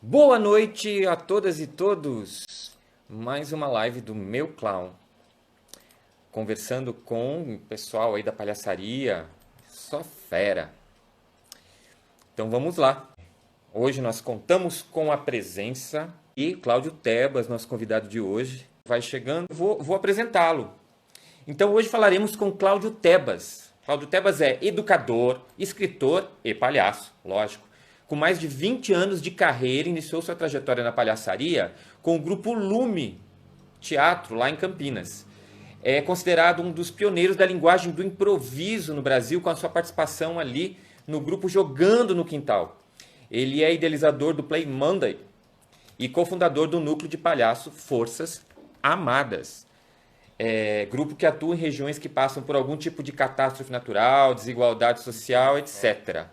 Boa noite a todas e todos. Mais uma live do Meu Clown. Conversando com o pessoal aí da palhaçaria. Só fera. Então vamos lá. Hoje nós contamos com a presença e Cláudio Tebas, nosso convidado de hoje. Vai chegando, vou apresentá-lo. Então hoje falaremos com Cláudio Tebas. Cláudio Tebas é educador, escritor e palhaço, lógico. Com mais de 20 anos de carreira, iniciou sua trajetória na palhaçaria com o grupo Lume Teatro, lá em Campinas. É considerado um dos pioneiros da linguagem do improviso no Brasil, com a sua participação ali no grupo Jogando no Quintal. Ele é idealizador do Play Monday e cofundador do núcleo de palhaço Forças Amadas. Grupo que atua em regiões que passam por algum tipo de catástrofe natural, desigualdade social, etc.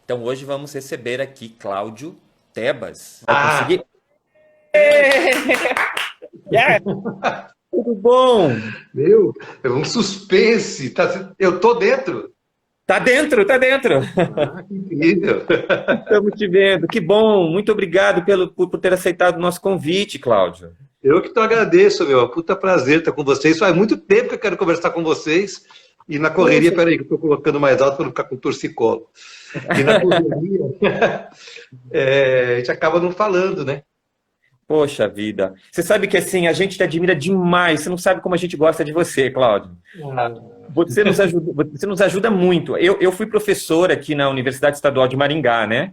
Então hoje vamos receber aqui Cláudio Tebas. Vai conseguir? Yeah! Tudo bom? Meu, é um suspense. Eu tô dentro. Tá dentro, tá dentro. Ah, que incrível. Estamos te vendo. Que bom. Muito obrigado por ter aceitado o nosso convite, Cláudio. Eu que te agradeço, meu. É um puta prazer estar com vocês. Faz muito tempo que eu quero conversar com vocês. E na correria, peraí, que eu tô colocando mais alto para não ficar com torcicolo. E na correria, a gente acaba não falando, né? Poxa vida. Você sabe que assim, a gente te admira demais. Você não sabe como a gente gosta de você, Cláudio. Ah, Você nos ajuda muito. Eu fui professor aqui na Universidade Estadual de Maringá, né?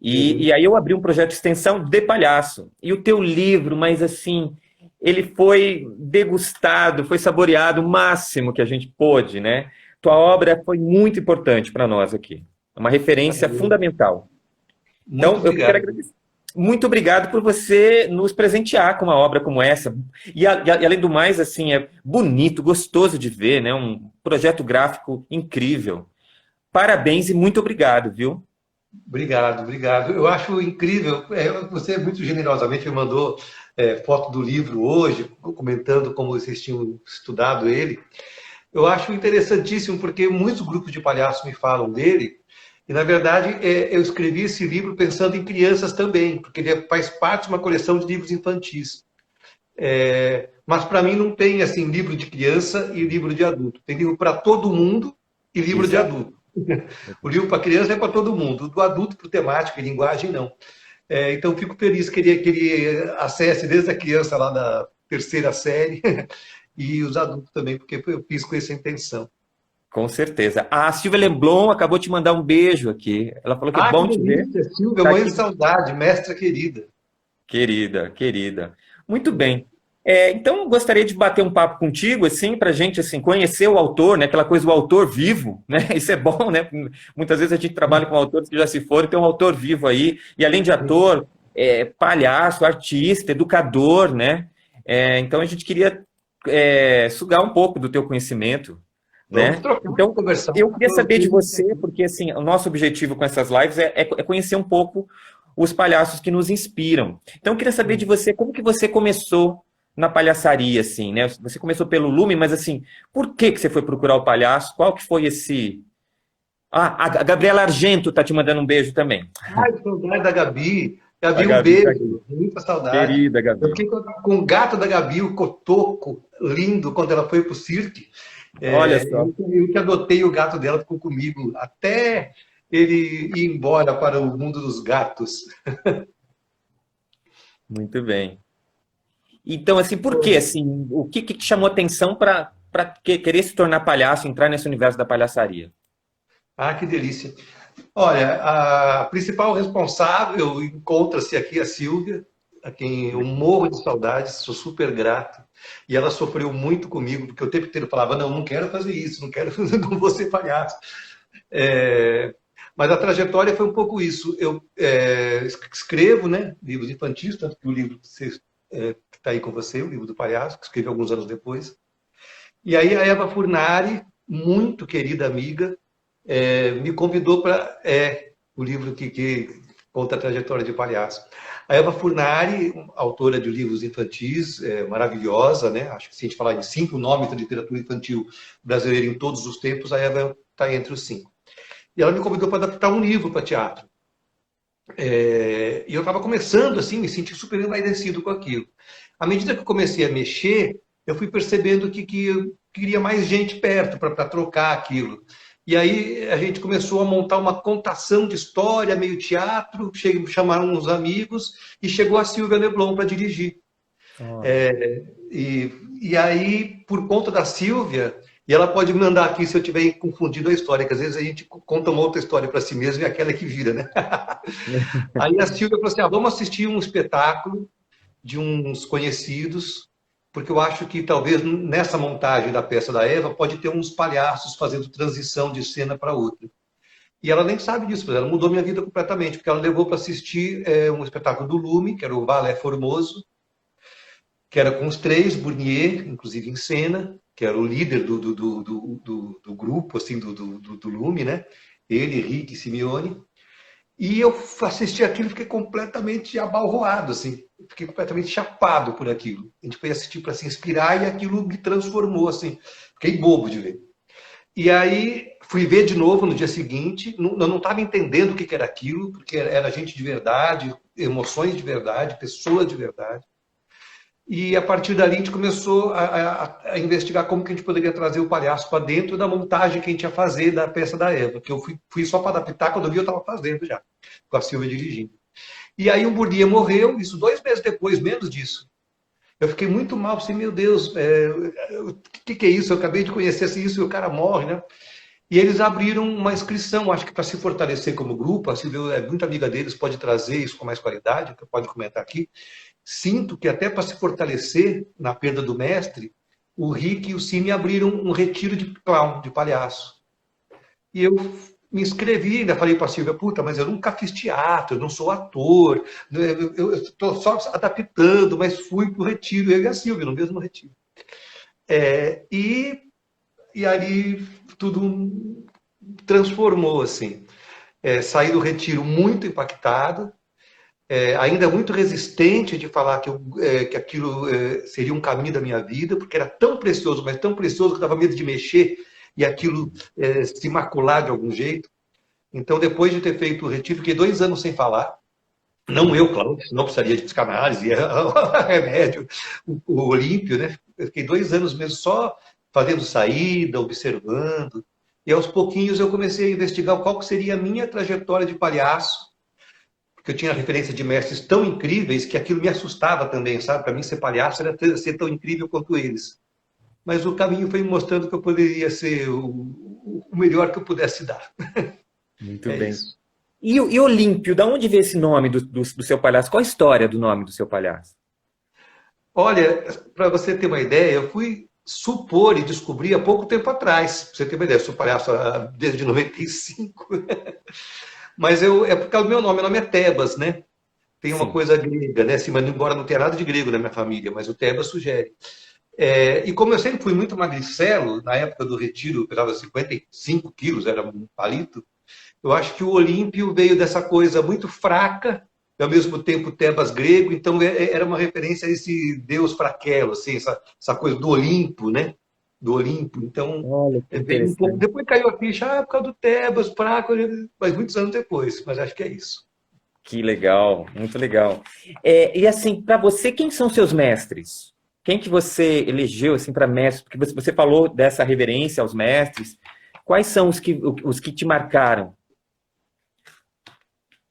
E aí eu abri um projeto de extensão de palhaço. E o teu livro, mas assim, ele foi degustado, foi saboreado o máximo que a gente pôde, né? Tua obra foi muito importante para nós aqui. É uma referência fundamental. muito Então, eu quero obrigado. agradecer. Muito obrigado por você nos presentear com uma obra como essa. E além do mais, assim, é bonito, gostoso de ver, né? Um projeto gráfico incrível. Parabéns e muito obrigado, viu? Obrigado, obrigado. Eu acho incrível. Você muito generosamente me mandou foto do livro hoje, comentando como vocês tinham estudado ele. Eu acho interessantíssimo, porque muitos grupos de palhaços me falam dele, e na verdade eu escrevi esse livro pensando em crianças também, porque ele faz parte de uma coleção de livros infantis. Mas para mim não tem assim livro de criança e livro de adulto. Tem livro para todo mundo e livro de Exato. adulto. O livro para criança é para todo mundo, o do adulto para temática e linguagem não. Então fico feliz que ele acesse desde a criança lá da terceira série e os adultos também, porque eu fiz com essa intenção. Com certeza. A Silvia Leblon acabou de mandar um beijo aqui. Ela falou que é Ah, que bom te ver. delícia, Silvia, Tá mãe de aqui, saudade, mestra querida. querida, querida. Muito bem. Então, eu gostaria de bater um papo contigo, assim, para a gente assim, conhecer o autor, né? Aquela coisa do autor vivo, né? Isso é bom, né? Muitas vezes a gente trabalha com autores que já se foram, tem um autor vivo aí, e além de ator, palhaço, artista, educador, né? Então, a gente queria sugar um pouco do teu conhecimento, Vamos né? trocar, Então, conversar. eu queria saber de você, porque assim, o nosso objetivo com essas lives é conhecer um pouco os palhaços que nos inspiram. Então, eu queria saber de você, como que você começou na palhaçaria, assim, né? Você começou pelo Lume, mas assim, por que que você foi procurar o palhaço? Qual que foi esse... Ah, a Gabriela Argento tá te mandando um beijo também. Ai, saudade da Gabi. A Gabi, um Gabi tá aqui. beijo. Muita saudade. Querida Eu Gabi. fiquei com o gato da Gabi, o Cotoco, lindo, quando ela foi para o circo. Olha só. Eu que adotei o gato dela, ficou comigo até ele ir embora para o mundo dos gatos. Muito bem. Então, assim, por quê? Assim, o que te chamou atenção para querer se tornar palhaço, entrar nesse universo da palhaçaria? Ah, que delícia. Olha, a principal responsável encontra-se aqui a Silvia, a quem eu morro de saudades, sou super grato. E ela sofreu muito comigo, porque o tempo inteiro falava, não, não quero fazer isso, não quero fazer com você palhaço. Mas a trajetória foi um pouco isso. Eu escrevo, né, livros infantis, tanto que o livro que está aí com você, o livro do palhaço, que escrevi alguns anos depois. E aí a Eva Furnari, muito querida amiga, me convidou para o livro que conta a trajetória de palhaço. A Eva Furnari, autora de livros infantis, maravilhosa, né? Acho que se a gente falar de 5 nomes da literatura infantil brasileira em todos os tempos, a Eva está entre os 5. E ela me convidou para adaptar um livro para teatro. E eu estava começando assim, me senti super envaidecido com aquilo. À medida que eu comecei a mexer, eu fui percebendo que eu queria mais gente perto para trocar aquilo. E aí a gente começou a montar uma contação de história, meio teatro, chamaram uns amigos e chegou a Silvia Leblon para dirigir. Olha. E aí, por conta da Silvia, e ela pode me mandar aqui se eu tiver confundido a história, que às vezes a gente conta uma outra história para si mesmo e é aquela que vira, né? Aí a Silvia falou assim: vamos assistir um espetáculo de uns conhecidos, porque eu acho que talvez nessa montagem da peça da Eva pode ter uns palhaços fazendo transição de cena para outra. E ela nem sabe disso, mas ela mudou minha vida completamente, porque ela levou para assistir um espetáculo do Lume, que era o Balé Formoso, que era com os três, Burnier, inclusive em cena, que era o líder do grupo, assim, do Lume, né? Ele, Rick e Simeone. E eu assisti aquilo e fiquei completamente abalroado, assim. Fiquei completamente chapado por aquilo. A gente foi assistir para se inspirar e aquilo me transformou, assim. Fiquei bobo de ver. E aí fui ver de novo no dia seguinte. Eu não estava entendendo o que era aquilo, porque era gente de verdade, emoções de verdade, pessoas de verdade. E a partir dali a gente começou a investigar como que a gente poderia trazer o palhaço para dentro da montagem que a gente ia fazer da peça da Eva, que eu fui só para adaptar, quando eu vi eu estava fazendo já, com a Silvia dirigindo. E aí o Bourdieu morreu, isso 2 meses depois, menos disso. Eu fiquei muito mal, assim, meu Deus, o que é isso? Eu acabei de conhecer assim, isso e o cara morre, né? E eles abriram uma inscrição, acho que para se fortalecer como grupo, a Silvia é muito amiga deles, pode trazer isso com mais qualidade, que pode comentar aqui. Sinto que até para se fortalecer na perda do mestre, o Rick e o Cine abriram um retiro de clown, de palhaço. E eu me inscrevi, ainda falei para a Silvia, puta, mas eu nunca fiz teatro, eu não sou ator, eu estou só adaptando, mas fui para o retiro, eu e a Silvia, no mesmo retiro. É, e ali tudo transformou, assim. Saí do retiro muito impactado, ainda muito resistente de falar que aquilo seria um caminho da minha vida, porque era tão precioso, mas tão precioso que eu dava medo de mexer e aquilo se macular de algum jeito. Então, depois de ter feito o retiro, fiquei 2 anos sem falar. Não eu, claro, senão precisaria de psicanálise, remédio, o Olímpio, né? Eu fiquei 2 anos mesmo só fazendo saída, observando. E aos pouquinhos eu comecei a investigar qual seria a minha trajetória de palhaço, porque eu tinha referência de mestres tão incríveis que aquilo me assustava também, sabe? Para mim, ser palhaço era ser tão incrível quanto eles. Mas o caminho foi me mostrando que eu poderia ser o melhor que eu pudesse dar. Muito É bem. isso. E Olímpio, da onde veio esse nome do seu palhaço? Qual a história do nome do seu palhaço? Olha, para você ter uma ideia, eu fui supor e descobrir há pouco tempo atrás. Pra você ter uma ideia, eu sou palhaço desde 95. Mas é por causa do meu nome é Tebas, né? Tem uma Sim. coisa grega, né? Assim, mas embora não tenha nada de grego na minha família, mas o Tebas sugere. E como eu sempre fui muito magricelo, na época do retiro eu pesava 55 quilos, era um palito, eu acho que o Olímpio veio dessa coisa muito fraca, e ao mesmo tempo Tebas grego, então era uma referência a esse deus fraquelo, assim, essa coisa do Olimpo, né? Do Olimpo. Então, Olha que veio um pouco. interessante. Depois caiu a ficha, por causa do Tebas, fraco, mas muitos anos depois, mas acho que é isso. Que legal, muito legal. E assim, para você, quem são seus mestres? Quem que você elegeu assim para mestre? Porque você falou dessa reverência aos mestres. Quais são os que te marcaram?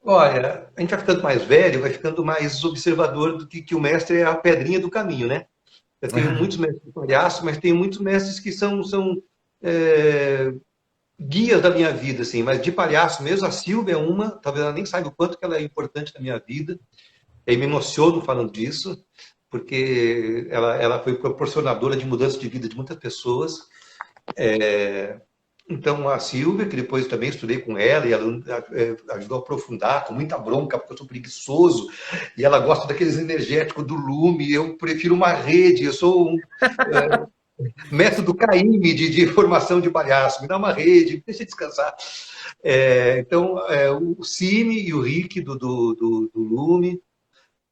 Olha, a gente vai ficando mais velho, vai ficando mais observador do que o mestre é a pedrinha do caminho, né? Eu tenho muitos mestres de palhaço, mas tenho muitos mestres que são guias da minha vida, assim. Mas de palhaço mesmo, a Silvia é uma, talvez ela nem saiba o quanto que ela é importante na minha vida. E me emociono falando disso, porque ela foi proporcionadora de mudança de vida de muitas pessoas. Então, a Silvia, que depois também estudei com ela, e ela ajudou a aprofundar, com muita bronca, porque eu sou preguiçoso, e ela gosta daqueles energéticos do Lume, eu prefiro uma rede, eu sou um método Caymmi de formação de palhaço, me dá uma rede, deixa eu descansar. Então, o Cine e o Rick do Lume,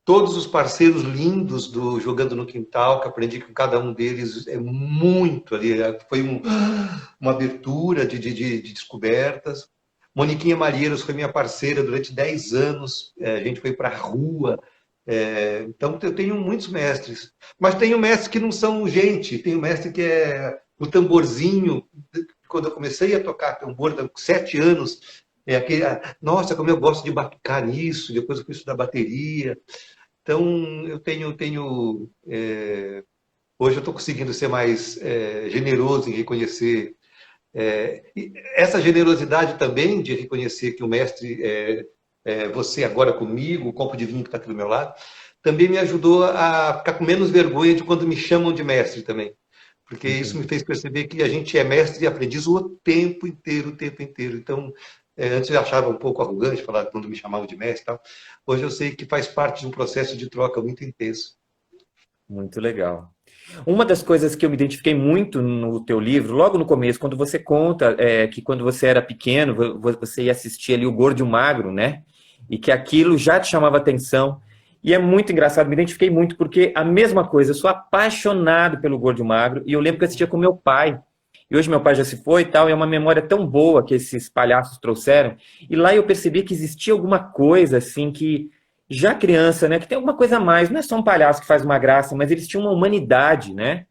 todos os parceiros lindos do Jogando no Quintal, que aprendi com cada um deles muito ali. Foi uma abertura de descobertas. Moniquinha Marieiros foi minha parceira durante 10 anos, a gente foi para a rua. Então, eu tenho muitos mestres. Mas tenho mestres que não são gente. Tenho mestre que é o tamborzinho. Quando eu comecei a tocar tambor, com 7 anos, nossa, como eu gosto de batucar nisso. Depois eu fui estudar bateria. Então, hoje eu estou conseguindo ser mais generoso em reconhecer. E essa generosidade também de reconhecer que o mestre você agora comigo, o copo de vinho que está aqui do meu lado, também me ajudou a ficar com menos vergonha de quando me chamam de mestre também. Porque isso Entendi. me fez perceber que a gente é mestre e aprendiz o tempo inteiro, o tempo inteiro. Então, antes eu achava um pouco arrogante falar quando me chamavam de mestre e tal. Hoje eu sei que faz parte de um processo de troca muito intenso. Muito legal. Uma das coisas que eu me identifiquei muito no teu livro, logo no começo, quando você conta que quando você era pequeno, você ia assistir ali o Gordo e o Magro, né? E que aquilo já te chamava atenção. E é muito engraçado, me identifiquei muito, porque a mesma coisa, eu sou apaixonado pelo Gordo e o Magro, e eu lembro que eu assistia com meu pai. E hoje meu pai já se foi e tal, e é uma memória tão boa que esses palhaços trouxeram. E lá eu percebi que existia alguma coisa, assim, que já criança, né, que tem alguma coisa a mais, não é só um palhaço que faz uma graça, mas eles tinham uma humanidade, né?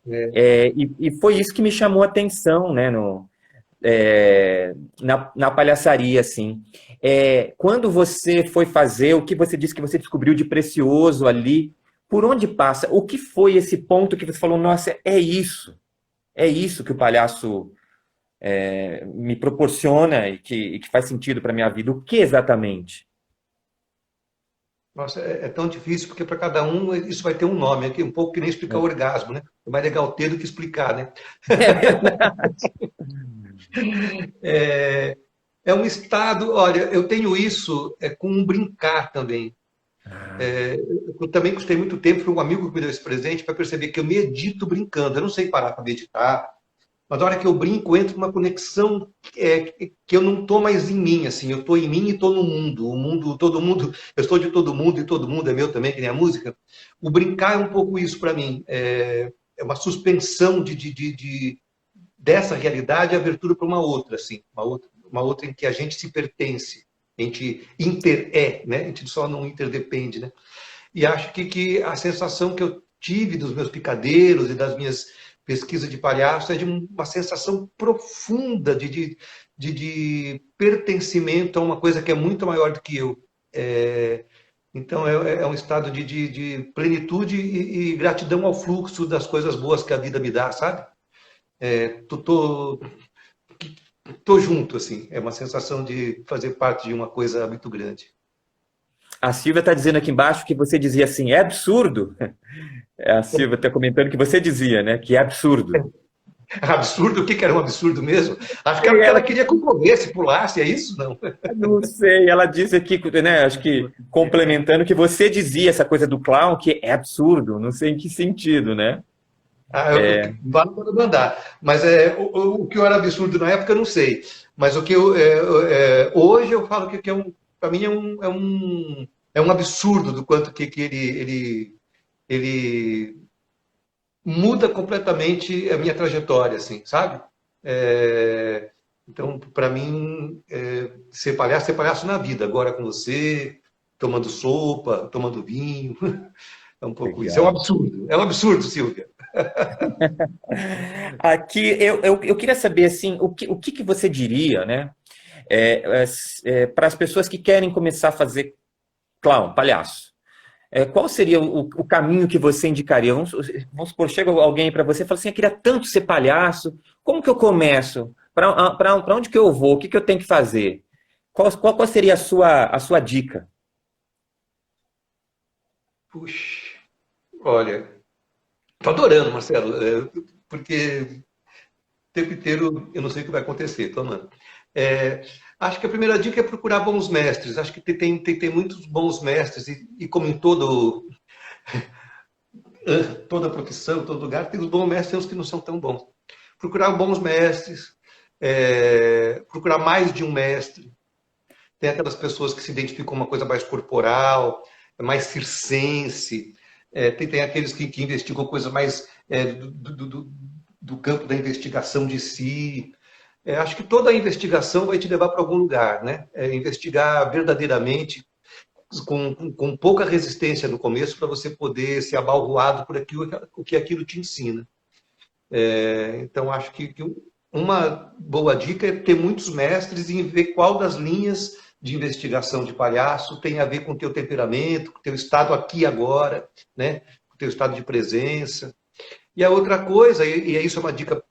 É, E foi isso que me chamou a atenção, né, na palhaçaria, assim. Quando você foi fazer, o que você disse que você descobriu de precioso ali, por onde passa? O que foi esse ponto que você falou, nossa, é isso que o palhaço me proporciona e que faz sentido para minha vida? O que exatamente? nossa, é tão difícil, porque para cada um isso vai ter um nome, aqui um pouco que nem explicar o orgasmo, né? É mais legal ter do que explicar, né? É verdade. É, é um estado, olha, eu tenho isso com um brincar também. Eu também custei muito tempo, foi um amigo que me deu esse presente para perceber que eu medito brincando. Eu não sei parar para meditar, mas na hora que eu brinco, eu entro numa conexão que eu não estou mais em mim, assim, eu estou em mim e estou no mundo. O mundo, todo mundo, eu estou de todo mundo e todo mundo é meu também, que nem a música. O brincar é um pouco isso para mim. É uma suspensão dessa realidade e abertura para uma outra, assim, uma outra em que a gente se pertence, a gente né? A gente só não interdepende, né? E acho que a sensação que eu tive dos meus picadeiros e das minhas pesquisas de palhaço é de uma sensação profunda de pertencimento a uma coisa que é muito maior do que eu. É, então é um estado de plenitude e gratidão ao fluxo das coisas boas que a vida me dá, sabe? Tô junto, assim. É uma sensação de fazer parte de uma coisa muito grande. A Silvia está dizendo aqui embaixo que você dizia assim, é absurdo. A Silvia está comentando que você dizia, né, que é absurdo. Absurdo? O que que era um absurdo mesmo? Acho que E era porque ela ela, queria que eu corresse, pulasse, é isso? Não. não sei, ela disse aqui, né, acho que complementando que você dizia essa coisa do clown que é absurdo, não sei em que sentido, né? Vale para mandar. Mas o que era absurdo na época, eu não sei. Mas o que hoje eu falo que para mim é um absurdo do quanto que ele muda completamente a minha trajetória, assim, sabe? Então, para mim, ser palhaço na vida, agora com você, tomando sopa, tomando vinho, é um pouco isso. Legal. É um absurdo, Silvia. Aqui eu queria saber assim, o que você diria, né, para as pessoas que querem começar a fazer clown, palhaço. Qual seria o caminho que você indicaria? Vamos supor, chega alguém para você e fala assim, eu queria tanto ser palhaço, como que eu começo? Para onde que eu vou? O que que eu tenho que fazer? Qual seria a sua dica? Puxa, olha, tô adorando, Marcelo, porque o tempo inteiro eu não sei o que vai acontecer, tô amando. Acho que a primeira dica é procurar bons mestres. Acho que tem muitos bons mestres, e como em toda profissão, todo lugar, tem os bons mestres e os que não são tão bons. Procurar bons mestres, procurar mais de um mestre. Tem aquelas pessoas que se identificam com uma coisa mais corporal, mais circense. Tem aqueles que investigam coisas mais do campo da investigação de si. acho que toda a investigação vai te levar para algum lugar, né? Investigar verdadeiramente, com pouca resistência no começo, para você poder ser abalroado por aquilo, o que aquilo te ensina. Então, acho que uma boa dica é ter muitos mestres e ver qual das linhas de investigação de palhaço tem a ver com o teu temperamento, com o teu estado aqui e agora, né? Com o teu estado de presença. E a outra coisa, e isso é uma dica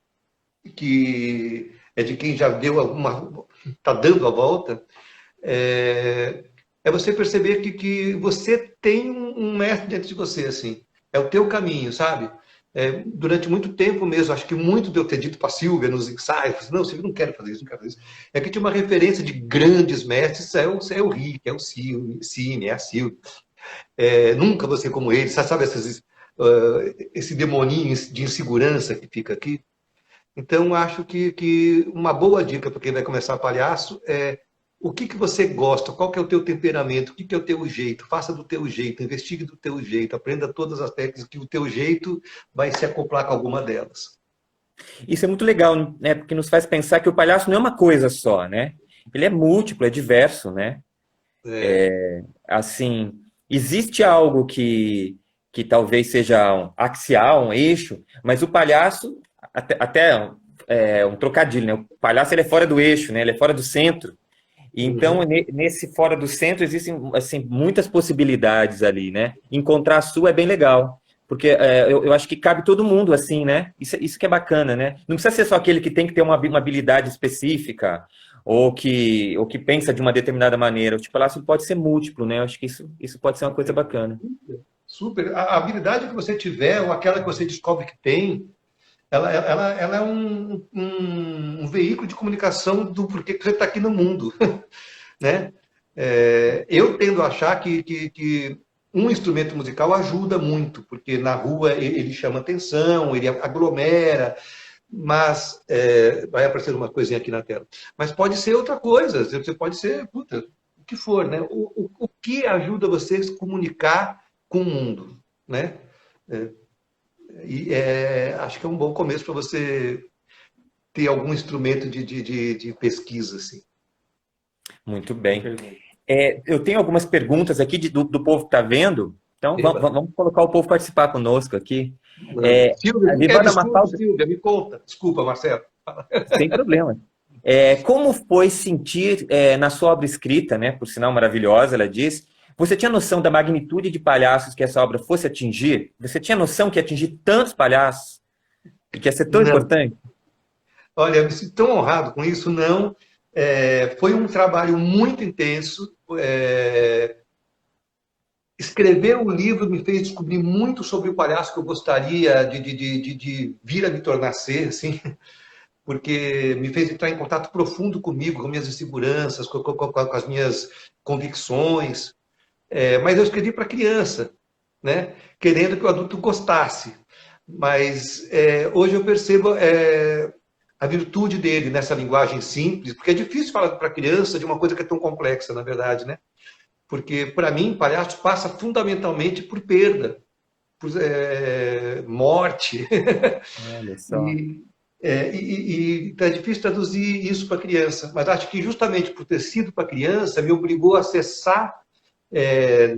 que é de quem já deu está dando a volta, é você perceber que você tem um mestre dentro de você, assim. É o teu caminho, sabe? Durante muito tempo mesmo, acho que muito de eu ter dito para a Silvia nos ensaios, não, Silvia, não quero fazer isso, não quero fazer isso. É que tinha uma referência de grandes mestres, é o Rick, é o Cine, é a Silvia. Nunca você como ele, sabe esse demoninho de insegurança que fica aqui? Então, acho que uma boa dica para quem vai começar palhaço é o que você gosta, qual que é o teu temperamento, o que é o teu jeito, faça do teu jeito, investigue do teu jeito, aprenda todas as técnicas que o teu jeito vai se acoplar com alguma delas. Isso é muito legal, né? Porque nos faz pensar que o palhaço não é uma coisa só, né? Ele é múltiplo, é diverso, né? Assim, existe algo que talvez seja axial, um eixo, mas o palhaço, até um trocadilho, né? O palhaço ele é fora do eixo, né? Ele é fora do centro. Então, Uhum. nesse fora do centro, existem assim, muitas possibilidades ali, né? Encontrar a sua é bem legal. Porque eu acho que cabe todo mundo, assim, né? Isso que é bacana, né? Não precisa ser só aquele que tem que ter uma habilidade específica ou que pensa de uma determinada maneira. Tipo, lá pode ser múltiplo, né? Eu acho que isso pode ser uma coisa bacana. Super. A habilidade que você tiver, ou aquela que você descobre que tem, ela é um veículo de comunicação do porquê que você está aqui no mundo, né? Eu tendo a achar que um instrumento musical ajuda muito, porque na rua ele chama atenção, ele aglomera, mas vai aparecer uma coisinha aqui na tela. Mas pode ser outra coisa, você pode ser, puta, o que for, né? O que ajuda você a se comunicar com o mundo, né? Acho que é um bom começo para você ter algum instrumento de pesquisa, assim. Muito bem. Eu tenho algumas perguntas aqui do povo que está vendo. Então, Eba, vamos colocar o povo participar conosco aqui. É, Silvia, a me pede Vivanda desculpa, Mafalda, Silvia, me conta. Desculpa, Marcelo. sem problema. Como foi sentir na sua obra escrita, né, por sinal maravilhosa, ela diz, você tinha noção da magnitude de palhaços que essa obra fosse atingir? Você tinha noção que ia atingir tantos palhaços e que ia ser tão Não. importante? Olha, eu me sinto tão honrado com isso, não. Foi um trabalho muito intenso. Escrever o livro me fez descobrir muito sobre o palhaço que eu gostaria de vir a me tornar ser, assim, porque me fez entrar em contato profundo comigo, com minhas inseguranças, com as minhas convicções. Mas eu escrevi para criança, né? Querendo que o adulto gostasse. Mas hoje eu percebo a virtude dele nessa linguagem simples, porque é difícil falar para criança de uma coisa que é tão complexa, na verdade, né? Porque, para mim, palhaço passa fundamentalmente por perda, por morte. Olha só. Então é difícil traduzir isso para criança, mas acho que justamente por ter sido para criança, me obrigou a acessar,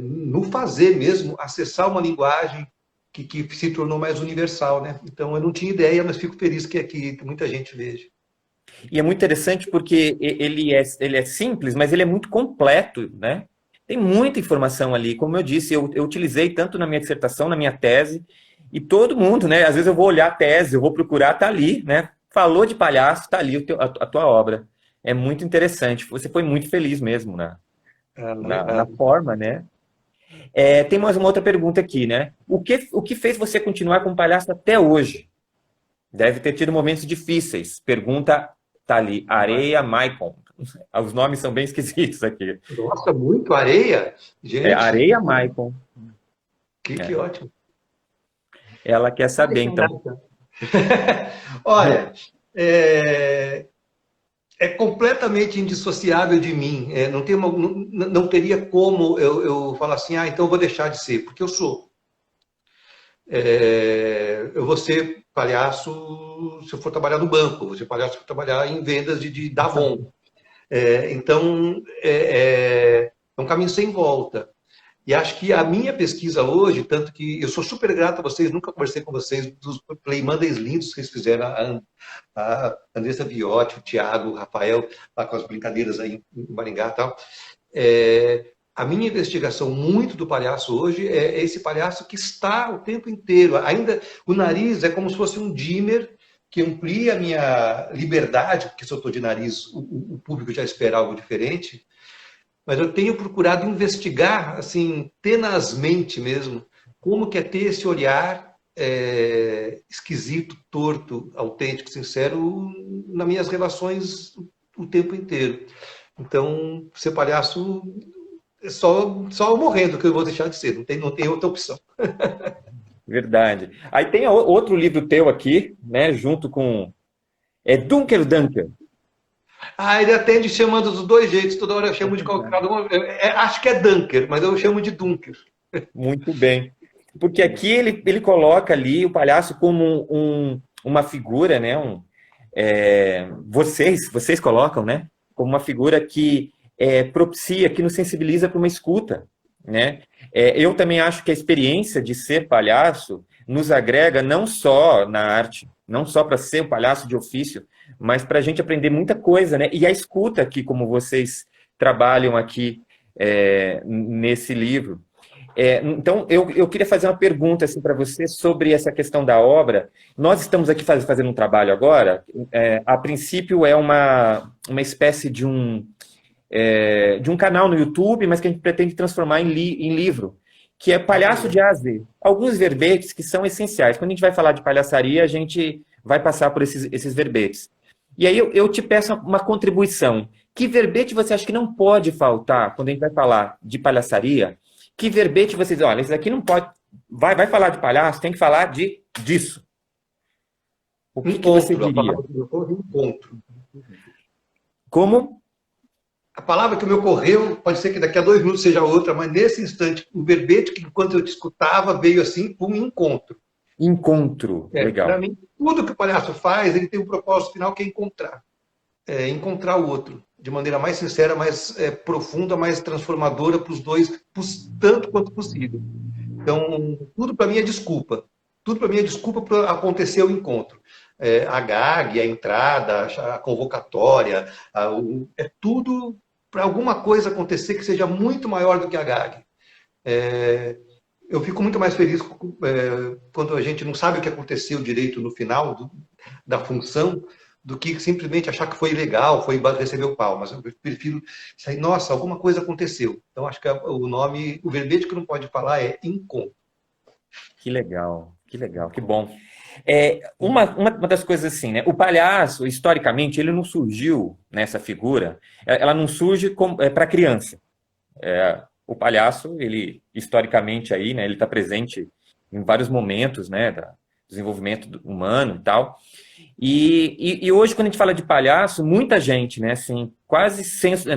no fazer mesmo, acessar uma linguagem que se tornou mais universal, né? Então eu não tinha ideia, mas fico feliz que muita gente veja. E é muito interessante porque ele é simples, mas ele é muito completo, né? Tem muita informação ali. Como eu disse, eu utilizei tanto na minha dissertação, na minha tese, e todo mundo, né? Às vezes eu vou olhar a tese, eu vou procurar, tá ali, né? Falou de palhaço, tá ali a tua obra. É muito interessante. Você foi muito feliz mesmo na forma, né? Tem mais uma outra pergunta aqui, né? O que fez você continuar com palhaço até hoje? Deve ter tido momentos difíceis. Pergunta, tá ali, Areia Maicon. Os nomes são bem esquisitos aqui. Nossa, muito areia? Gente, Areia Maicon. que É. ótimo. Ela quer saber, então. Olha, é completamente indissociável de mim. Não teria como eu falar assim, então eu vou deixar de ser, porque eu sou. Eu vou ser palhaço se eu for trabalhar no banco, vou ser palhaço se eu for trabalhar em vendas da Avon. Então, é um caminho sem volta. E acho que a minha pesquisa hoje, tanto que eu sou super grato a vocês, nunca conversei com vocês, dos Play Mondays lindos que vocês fizeram, a Andressa Viotti, o Thiago, o Rafael, lá com as brincadeiras aí em Maringá e tal. A minha investigação muito do palhaço hoje é esse palhaço que está o tempo inteiro. Ainda o nariz é como se fosse um dimmer que amplia a minha liberdade, porque se eu estou de nariz, o público já espera algo diferente. Mas eu tenho procurado investigar, assim, tenazmente mesmo, como que é ter esse olhar esquisito, torto, autêntico, sincero, nas minhas relações o tempo inteiro. Então, ser palhaço é só morrendo que eu vou deixar de ser, não tem outra opção. Verdade. Aí tem outro livro teu aqui, né, junto com... É Dunker Dunker. Ele atende chamando dos dois jeitos, toda hora eu chamo de qualquer um. Acho que é Dunker, mas eu chamo de Dunker. Muito bem. Porque aqui ele coloca ali o palhaço como uma figura, né? Vocês colocam, né? Como uma figura que propicia, que nos sensibiliza para uma escuta, né? Eu também acho que a experiência de ser palhaço nos agrega não só na arte, não só para ser um palhaço de ofício, mas para a gente aprender muita coisa, né? E a escuta aqui, como vocês trabalham aqui nesse livro. Então, eu queria fazer uma pergunta assim, para você sobre essa questão da obra. Nós estamos aqui fazendo um trabalho agora, a princípio é uma espécie de um canal no YouTube, mas que a gente pretende transformar em livro, que é Palhaço de A a Z. Alguns verbetes que são essenciais. Quando a gente vai falar de palhaçaria, a gente vai passar por esses verbetes. E aí eu te peço uma contribuição. Que verbete você acha que não pode faltar quando a gente vai falar de palhaçaria? Que verbete você diz, olha, esse aqui não pode... Vai falar de palhaço, tem que falar disso. O que você diria? A palavra que me ocorreu, encontro. Como? A palavra que me ocorreu, pode ser que daqui a 2 minutos seja outra, mas nesse instante, o verbete que enquanto eu te escutava veio assim, para um encontro. Encontro, legal. Para mim, tudo que o palhaço faz, ele tem um propósito final que é encontrar. Encontrar o outro, de maneira mais sincera, mais profunda, mais transformadora para os dois, tanto quanto possível. Então, tudo para mim é desculpa. Tudo para mim é desculpa para acontecer o encontro. A gag, a entrada, a convocatória, é tudo para alguma coisa acontecer que seja muito maior do que a gag. Eu fico muito mais feliz quando a gente não sabe o que aconteceu direito no final da função, do que simplesmente achar que foi legal, recebeu palmas. Eu prefiro sair, nossa, alguma coisa aconteceu. Então, acho que o verbete que não pode falar é encontro. Que legal, que bom. Uma das coisas assim, né? O palhaço, historicamente, ele não surgiu nessa figura, ela não surge para criança. O palhaço, ele, historicamente aí, né, ele está presente em vários momentos, né, do desenvolvimento humano e tal. E hoje, quando a gente fala de palhaço, muita gente, né, assim, quase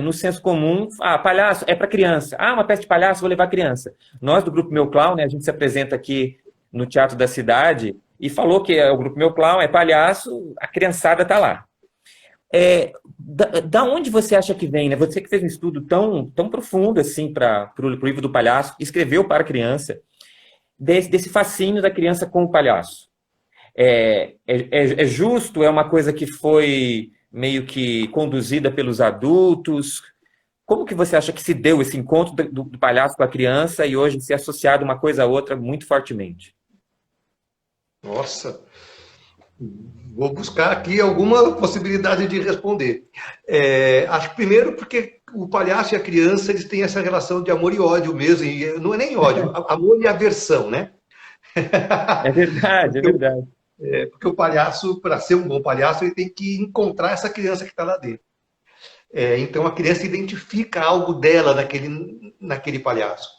no senso comum, palhaço é para criança. Uma peça de palhaço, vou levar criança. Nós, do Grupo Meu Clown, né, a gente se apresenta aqui no Teatro da Cidade e falou que o Grupo Meu Clown é palhaço, a criançada está lá. Da onde você acha que vem, né? Você que fez um estudo tão profundo assim para o livro do palhaço, escreveu para a criança, desse fascínio da criança com o palhaço. É justo? É uma coisa que foi meio que conduzida pelos adultos? Como que você acha que se deu esse encontro do palhaço com a criança e hoje se associado uma coisa a outra muito fortemente? Nossa, vou buscar aqui alguma possibilidade de responder. Acho que primeiro porque o palhaço e a criança eles têm essa relação de amor e ódio mesmo, e não é nem ódio, amor e aversão, né? É verdade, é verdade. Porque o palhaço, para ser um bom palhaço, ele tem que encontrar essa criança que está lá dentro. Então a criança identifica algo dela naquele palhaço.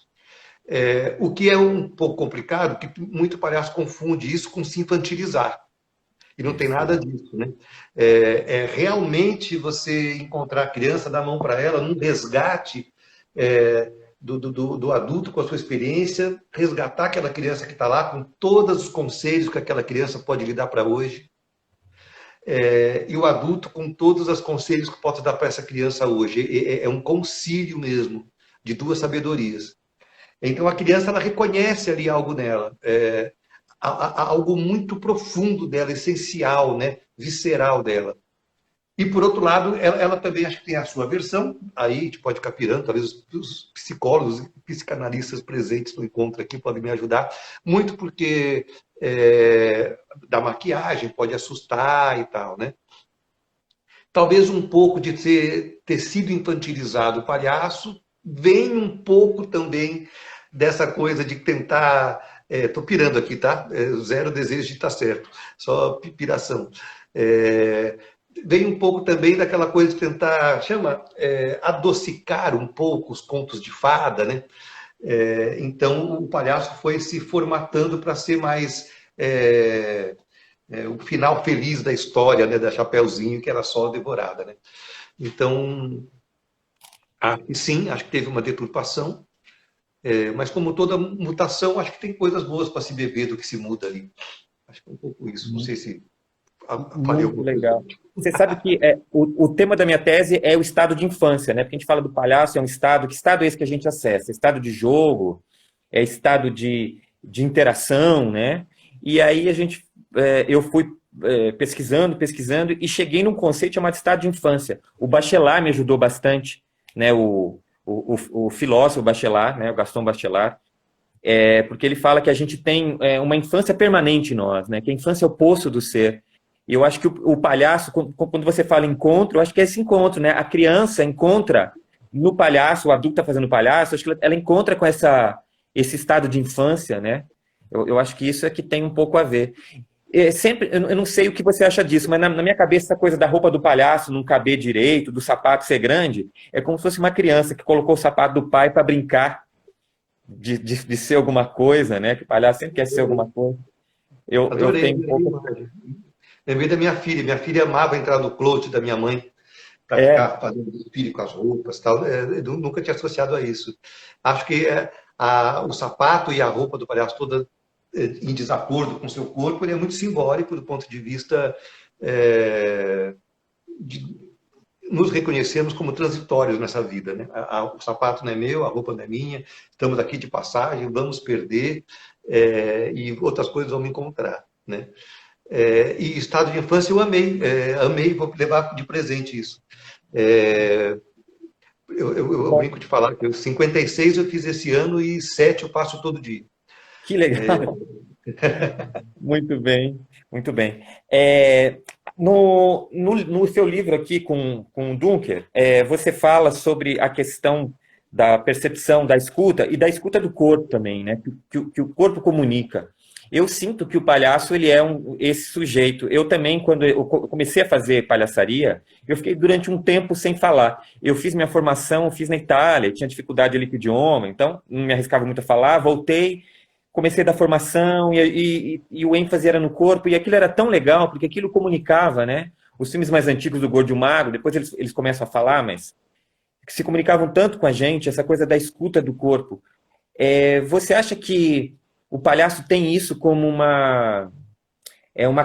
O que é um pouco complicado, que muito palhaço confunde isso com se infantilizar. E não tem nada disso, né? Realmente você encontrar a criança, dar a mão para ela, num resgate do adulto com a sua experiência, resgatar aquela criança que está lá com todos os conselhos que aquela criança pode lhe dar para hoje, e o adulto com todos os conselhos que pode dar para essa criança hoje. É um concílio mesmo de duas sabedorias. Então a criança ela reconhece ali algo nela, algo muito profundo dela, essencial, né? Visceral dela. E, por outro lado, ela também acho que tem a sua versão, aí a gente pode ficar pirando, talvez os psicólogos e psicanalistas presentes no encontro aqui podem me ajudar, muito porque da maquiagem pode assustar e tal, né? Talvez um pouco de ter sido infantilizado o palhaço, vem um pouco também dessa coisa de tentar... Estou pirando aqui, tá? Zero desejo de estar certo, só piração. Vem um pouco também daquela coisa de tentar, adocicar um pouco os contos de fada, né? Então, o palhaço foi se formatando para ser mais o final feliz da história, né? Da Chapeuzinho, que era só devorada, né? Então, sim, acho que teve uma deturpação, mas como toda mutação, acho que tem coisas boas para se beber do que se muda ali. Acho que é um pouco isso. Não sei se falei Muito alguma coisa. legal. Você sabe que o tema da minha tese é o estado de infância, né? Porque a gente fala do palhaço, é um estado. Que estado é esse que a gente acessa? Estado de jogo, é estado de interação, né? E aí eu fui pesquisando e cheguei num conceito chamado estado de infância. O Bachelard me ajudou bastante, né? O filósofo Bachelard, né? O Gaston Bachelard, porque ele fala que a gente tem uma infância permanente em nós, né? Que a infância é o poço do ser. E eu acho que o palhaço, quando você fala encontro, eu acho que é esse encontro, né? A criança encontra no palhaço, o adulto está fazendo palhaço, acho que ela encontra com esse estado de infância, né? Eu acho que isso é que tem um pouco a ver. Sempre, eu não sei o que você acha disso, mas na minha cabeça essa coisa da roupa do palhaço não caber direito, do sapato ser grande, é como se fosse uma criança que colocou o sapato do pai para brincar de ser alguma coisa, né? Que o palhaço sempre quer ser alguma coisa. Eu Adorei, tenho um adorei a pouco... imagem. Lembrei da minha filha. Minha filha amava entrar no closet da minha mãe para É, ficar fazendo desfile com as roupas e tal. Eu nunca tinha associado a isso. Acho que o sapato e a roupa do palhaço toda em desacordo com o seu corpo, ele é muito simbólico do ponto de vista de nos reconhecermos como transitórios nessa vida, né? O sapato não é meu, a roupa não é minha, estamos aqui de passagem, vamos perder, e outras coisas vão me encontrar, né? E estado de infância eu amei, amei, vou levar de presente isso. Eu bom, brinco de falar que 56 eu fiz esse ano e 7 eu passo todo dia. que legal. Muito bem, muito bem. No seu livro aqui com o Dunker, você fala sobre a questão da percepção da escuta e da escuta do corpo também, né? Que o corpo comunica. Eu sinto que o palhaço ele é esse sujeito. Eu também, quando eu comecei a fazer palhaçaria, eu fiquei durante um tempo sem falar. Eu fiz minha formação, fiz na Itália, tinha dificuldade ali com o idioma, então não me arriscava muito a falar, voltei, comecei da formação e o ênfase era no corpo, e aquilo era tão legal, porque aquilo comunicava, né? Os filmes mais antigos do Gordo e o Magro, depois eles começam a falar, mas que se comunicavam tanto com a gente, essa coisa da escuta do corpo. Você acha que o palhaço tem isso como uma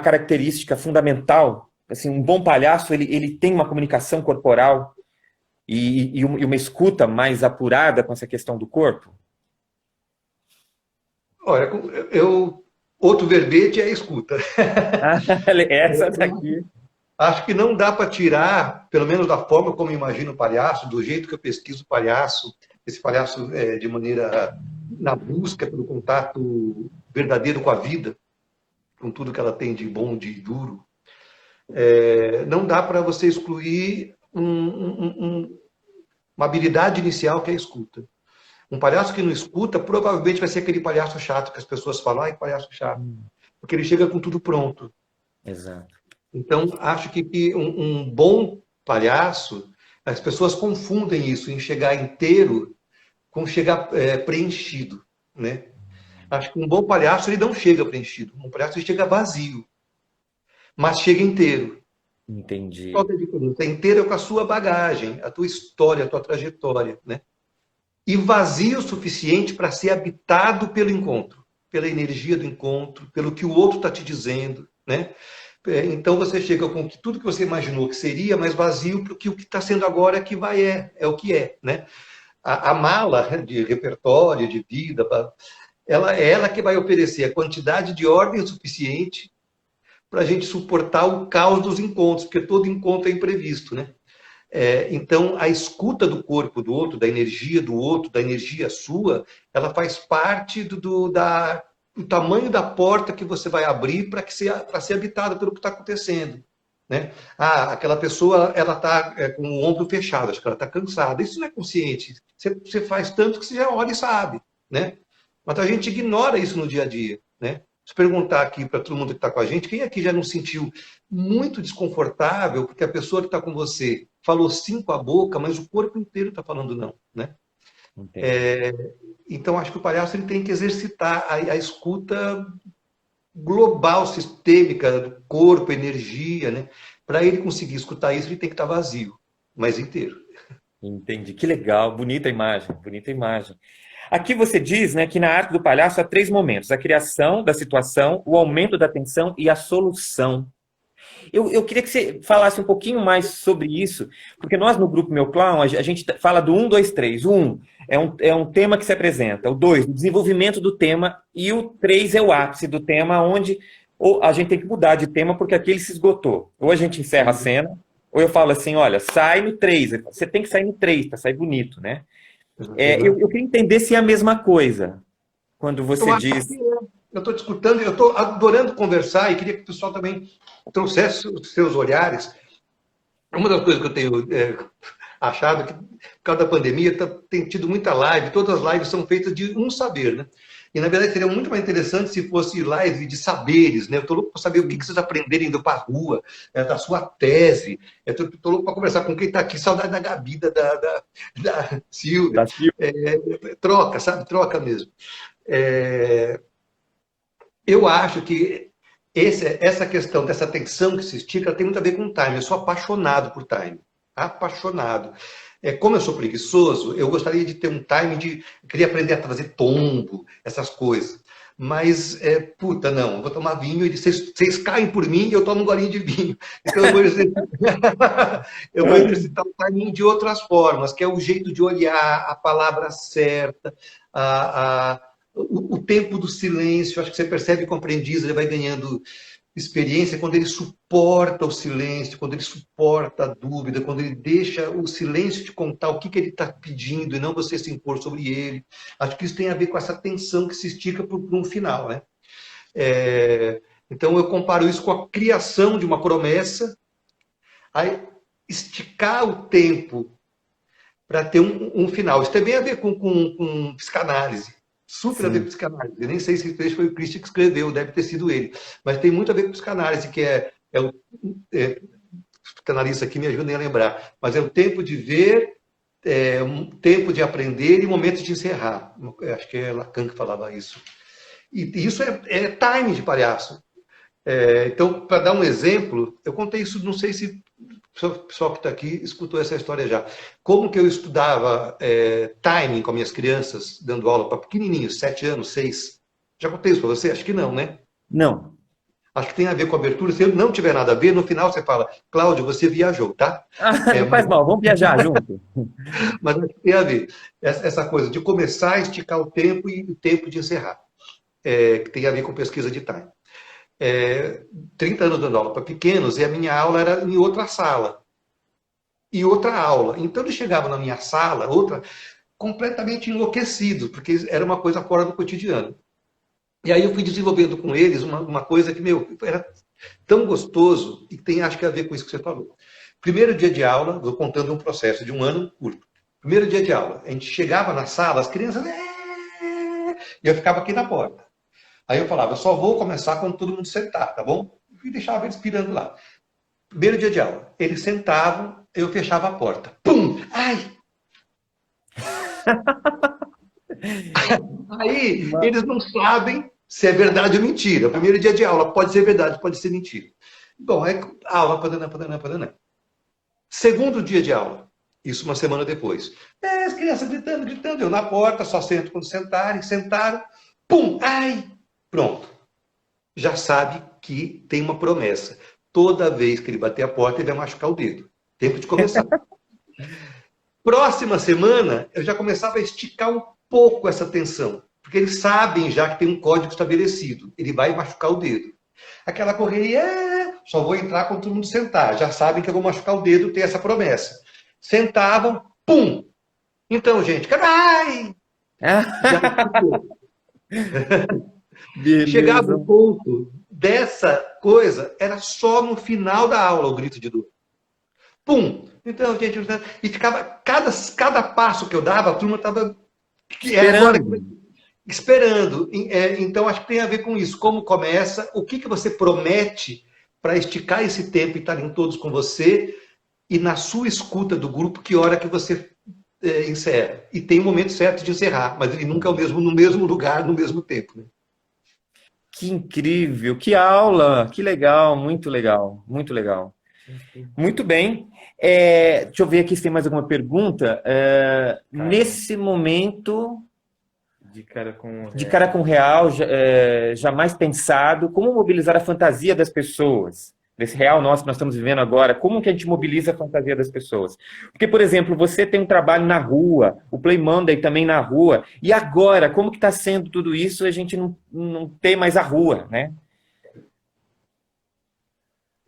característica fundamental? Assim, um bom palhaço, ele tem uma comunicação corporal e uma escuta mais apurada com essa questão do corpo? Olha, outro verbete é a escuta. Ah, essa daqui. Acho que não dá para tirar, pelo menos da forma como eu imagino o palhaço, do jeito que eu pesquiso o palhaço, esse palhaço de maneira na busca pelo contato verdadeiro com a vida, com tudo que ela tem de bom, de duro. Não dá para você excluir uma habilidade inicial que é a escuta. Um palhaço que não escuta provavelmente vai ser aquele palhaço chato que as pessoas falam, ai, palhaço chato, porque ele chega com tudo pronto. Exato. Então, acho que um bom palhaço, as pessoas confundem isso em chegar inteiro com chegar preenchido, né? Acho que um bom palhaço, ele não chega preenchido. Um palhaço, ele chega vazio, mas chega inteiro. Entendi. Qual que é a diferença? Inteiro é com a sua bagagem, a tua história, a tua trajetória, né? e vazio o suficiente para ser habitado pelo encontro, pela energia do encontro, pelo que o outro está te dizendo, né? Então você chega com que tudo que você imaginou que seria, mas vazio, porque o que está sendo agora é que é o que é, né? A mala de repertório, de vida, é ela que vai oferecer a quantidade de ordem suficiente para a gente suportar o caos dos encontros, porque todo encontro é imprevisto, né? Então, a escuta do corpo do outro, da energia sua, ela faz parte do tamanho da porta que você vai abrir para ser habitada pelo que está acontecendo. Né? Aquela pessoa ela está com o ombro fechado, acho que ela está cansada. Isso não é consciente. Você faz tanto que você já olha e sabe. Né? Mas a gente ignora isso no dia a dia. Né? Se perguntar aqui para todo mundo que está com a gente, quem aqui já não sentiu muito desconfortável porque a pessoa que está com você falou sim com a boca, mas o corpo inteiro está falando não, né? Então, acho que o palhaço ele tem que exercitar a escuta global, sistêmica, do corpo, energia, né? Para ele conseguir escutar isso, ele tem que estar vazio, mas inteiro. Entendi, que legal, bonita imagem, bonita imagem. Aqui você diz, né, que na arte do palhaço há três momentos: a criação da situação, o aumento da tensão e a solução. Eu queria que você falasse um pouquinho mais sobre isso, porque nós no grupo Meu Clown, a gente fala do 1, 2, 3. O 1 é um tema que se apresenta, o 2, o desenvolvimento do tema, e o 3 é o ápice do tema, onde a gente tem que mudar de tema, porque aquele se esgotou. Ou a gente encerra a cena, ou eu falo assim, olha, sai no 3, você tem que sair no 3 para sair bonito, né? Eu queria entender se é a mesma coisa, quando você diz... Eu estou te escutando, eu estou adorando conversar e queria que o pessoal também trouxesse os seus olhares. Uma das coisas que eu tenho achado é que, por causa da pandemia, tem tido muita live, todas as lives são feitas de um saber, né? E, na verdade, seria muito mais interessante se fosse live de saberes, né? Eu estou louco para saber o que vocês aprenderem indo para a rua, da sua tese. Eu estou louco para conversar com quem está aqui. Saudade da Gabi, da Silvia. Troca, sabe? Troca mesmo. Eu acho que essa questão dessa tensão que se estica tem muito a ver com time. Eu sou apaixonado por time. Apaixonado. Como eu sou preguiçoso, eu gostaria de ter um time eu queria aprender a fazer tombo, essas coisas. Mas, puta, não, eu vou tomar vinho e vocês caem por mim e eu tomo um golinho de vinho. Então eu vou exercitar o timing de outras formas, que é o jeito de olhar, a palavra certa, o tempo do silêncio. Acho que você percebe que o aprendiz ele vai ganhando experiência quando ele suporta o silêncio, quando ele suporta a dúvida, quando ele deixa o silêncio te contar o que ele está pedindo e não você se impor sobre ele. Acho que isso tem a ver com essa tensão que se estica para um final, né? Então eu comparo isso com a criação de uma promessa, aí esticar o tempo para ter um final. Isso tem bem a ver com psicanálise. Super a ver com psicanálise. Eu nem sei se foi o Christian que escreveu, deve ter sido ele. Mas tem muito a ver com psicanálise, que psicanalista aqui me ajudem a lembrar. Mas é o tempo de ver, um tempo de aprender e momentos de encerrar. Eu acho que é Lacan que falava isso. E isso é time de palhaço. Então, para dar um exemplo, eu contei isso, não sei se o pessoal que está aqui escutou essa história já. Como que eu estudava timing com as minhas crianças, dando aula para pequenininhos, 7 anos, 6. Já contei isso para você? Acho que não, né? Não. Acho que tem a ver com abertura. Se não tiver nada a ver, no final você fala, Cláudio, você viajou, tá? Não faz mal, vamos viajar junto. Mas tem a ver. Essa coisa de começar a esticar o tempo e o tempo de encerrar. Que tem a ver com pesquisa de time. 30 anos dando aula para pequenos e a minha aula era em outra sala. E outra aula. Então ele chegava na minha sala, outra, completamente enlouquecido, porque era uma coisa fora do cotidiano. E aí eu fui desenvolvendo com eles uma coisa que, era tão gostoso e tem, acho que, a ver com isso que você falou. Primeiro dia de aula, vou contando um processo de um ano curto. Primeiro dia de aula, a gente chegava na sala, as crianças... E eu ficava aqui na porta. Aí eu falava, eu só vou começar quando todo mundo sentar, tá bom? E deixava eles pirando lá. Primeiro dia de aula, eles sentavam, eu fechava a porta. Pum! Ai! Aí eles não sabem se é verdade ou mentira. Primeiro dia de aula, pode ser verdade, pode ser mentira. Bom, aula, padanã. Segundo dia de aula, Isso uma semana depois. As crianças gritando, gritando, eu na porta, só sento quando sentarem, sentaram, pum, ai, pronto. Já sabe que tem uma promessa. Toda vez que ele bater a porta, ele vai machucar o dedo. Tempo de começar. Próxima semana, eu já começava a esticar um pouco essa tensão. Porque eles sabem já que tem um código estabelecido. Ele vai machucar o dedo. Aquela correria, só vou entrar quando todo mundo sentar. Já sabem que eu vou machucar o dedo, tem essa promessa. Sentavam, pum! Então, gente, ai! Já chegava um ponto dessa coisa, era só no final da aula o grito de dor. Pum! Então, gente, e ficava, cada passo que eu dava, a turma estava esperando. Então, acho que tem a ver com isso. Como começa, o que você promete para esticar esse tempo e estarem todos com você, e na sua escuta do grupo, que hora que você encerra. E tem um momento certo de encerrar, mas ele nunca é o mesmo, no mesmo lugar, no mesmo tempo. Né? Que incrível, que aula, que legal, muito legal, muito legal. Muito bem. Deixa eu ver aqui se tem mais alguma pergunta. Nesse momento, de cara com real, jamais pensado, como mobilizar a fantasia das pessoas? Desse real nosso que nós estamos vivendo agora, como que a gente mobiliza a fantasia das pessoas? Porque, por exemplo, você tem um trabalho na rua, o Play Monday também na rua, e agora, como que está sendo tudo isso, a gente não tem mais a rua, né?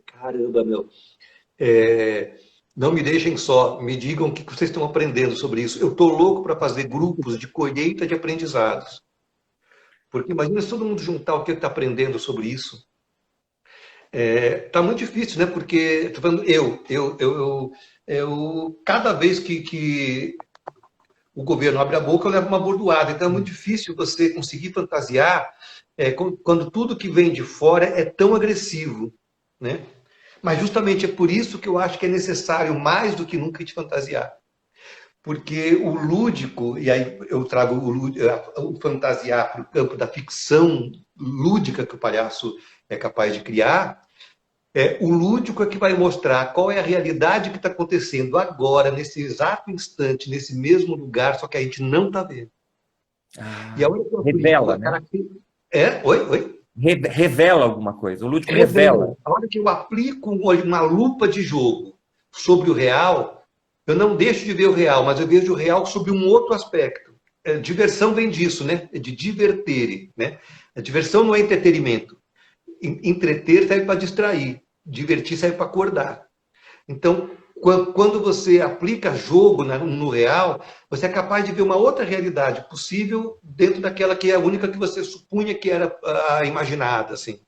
Caramba, meu. Não me deixem só, me digam o que vocês estão aprendendo sobre isso. Eu estou louco para fazer grupos de colheita de aprendizados. Porque imagina se todo mundo juntar o que está aprendendo sobre isso. Tá muito difícil, né? Porque, tô falando, cada vez que o governo abre a boca, eu levo uma bordoada. Então é muito difícil você conseguir fantasiar quando tudo que vem de fora é tão agressivo, né? Mas justamente é por isso que eu acho que é necessário mais do que nunca te fantasiar. Porque o lúdico, e aí eu trago o fantasiar para o campo da ficção lúdica que o palhaço é capaz de criar, o lúdico é que vai mostrar qual é a realidade que está acontecendo agora, nesse exato instante, nesse mesmo lugar, só que a gente não está vendo. E a hora que eu revela, né? Oi? Revela alguma coisa, o lúdico revela. A hora que eu aplico uma lupa de jogo sobre o real, eu não deixo de ver o real, mas eu vejo o real sob um outro aspecto. Diversão vem disso, né? De diverter, né? A diversão não é entretenimento. Entreter serve para distrair, divertir serve para acordar. Então, quando você aplica jogo no real, você é capaz de ver uma outra realidade possível dentro daquela que é a única que você supunha que era a imaginada. Assim.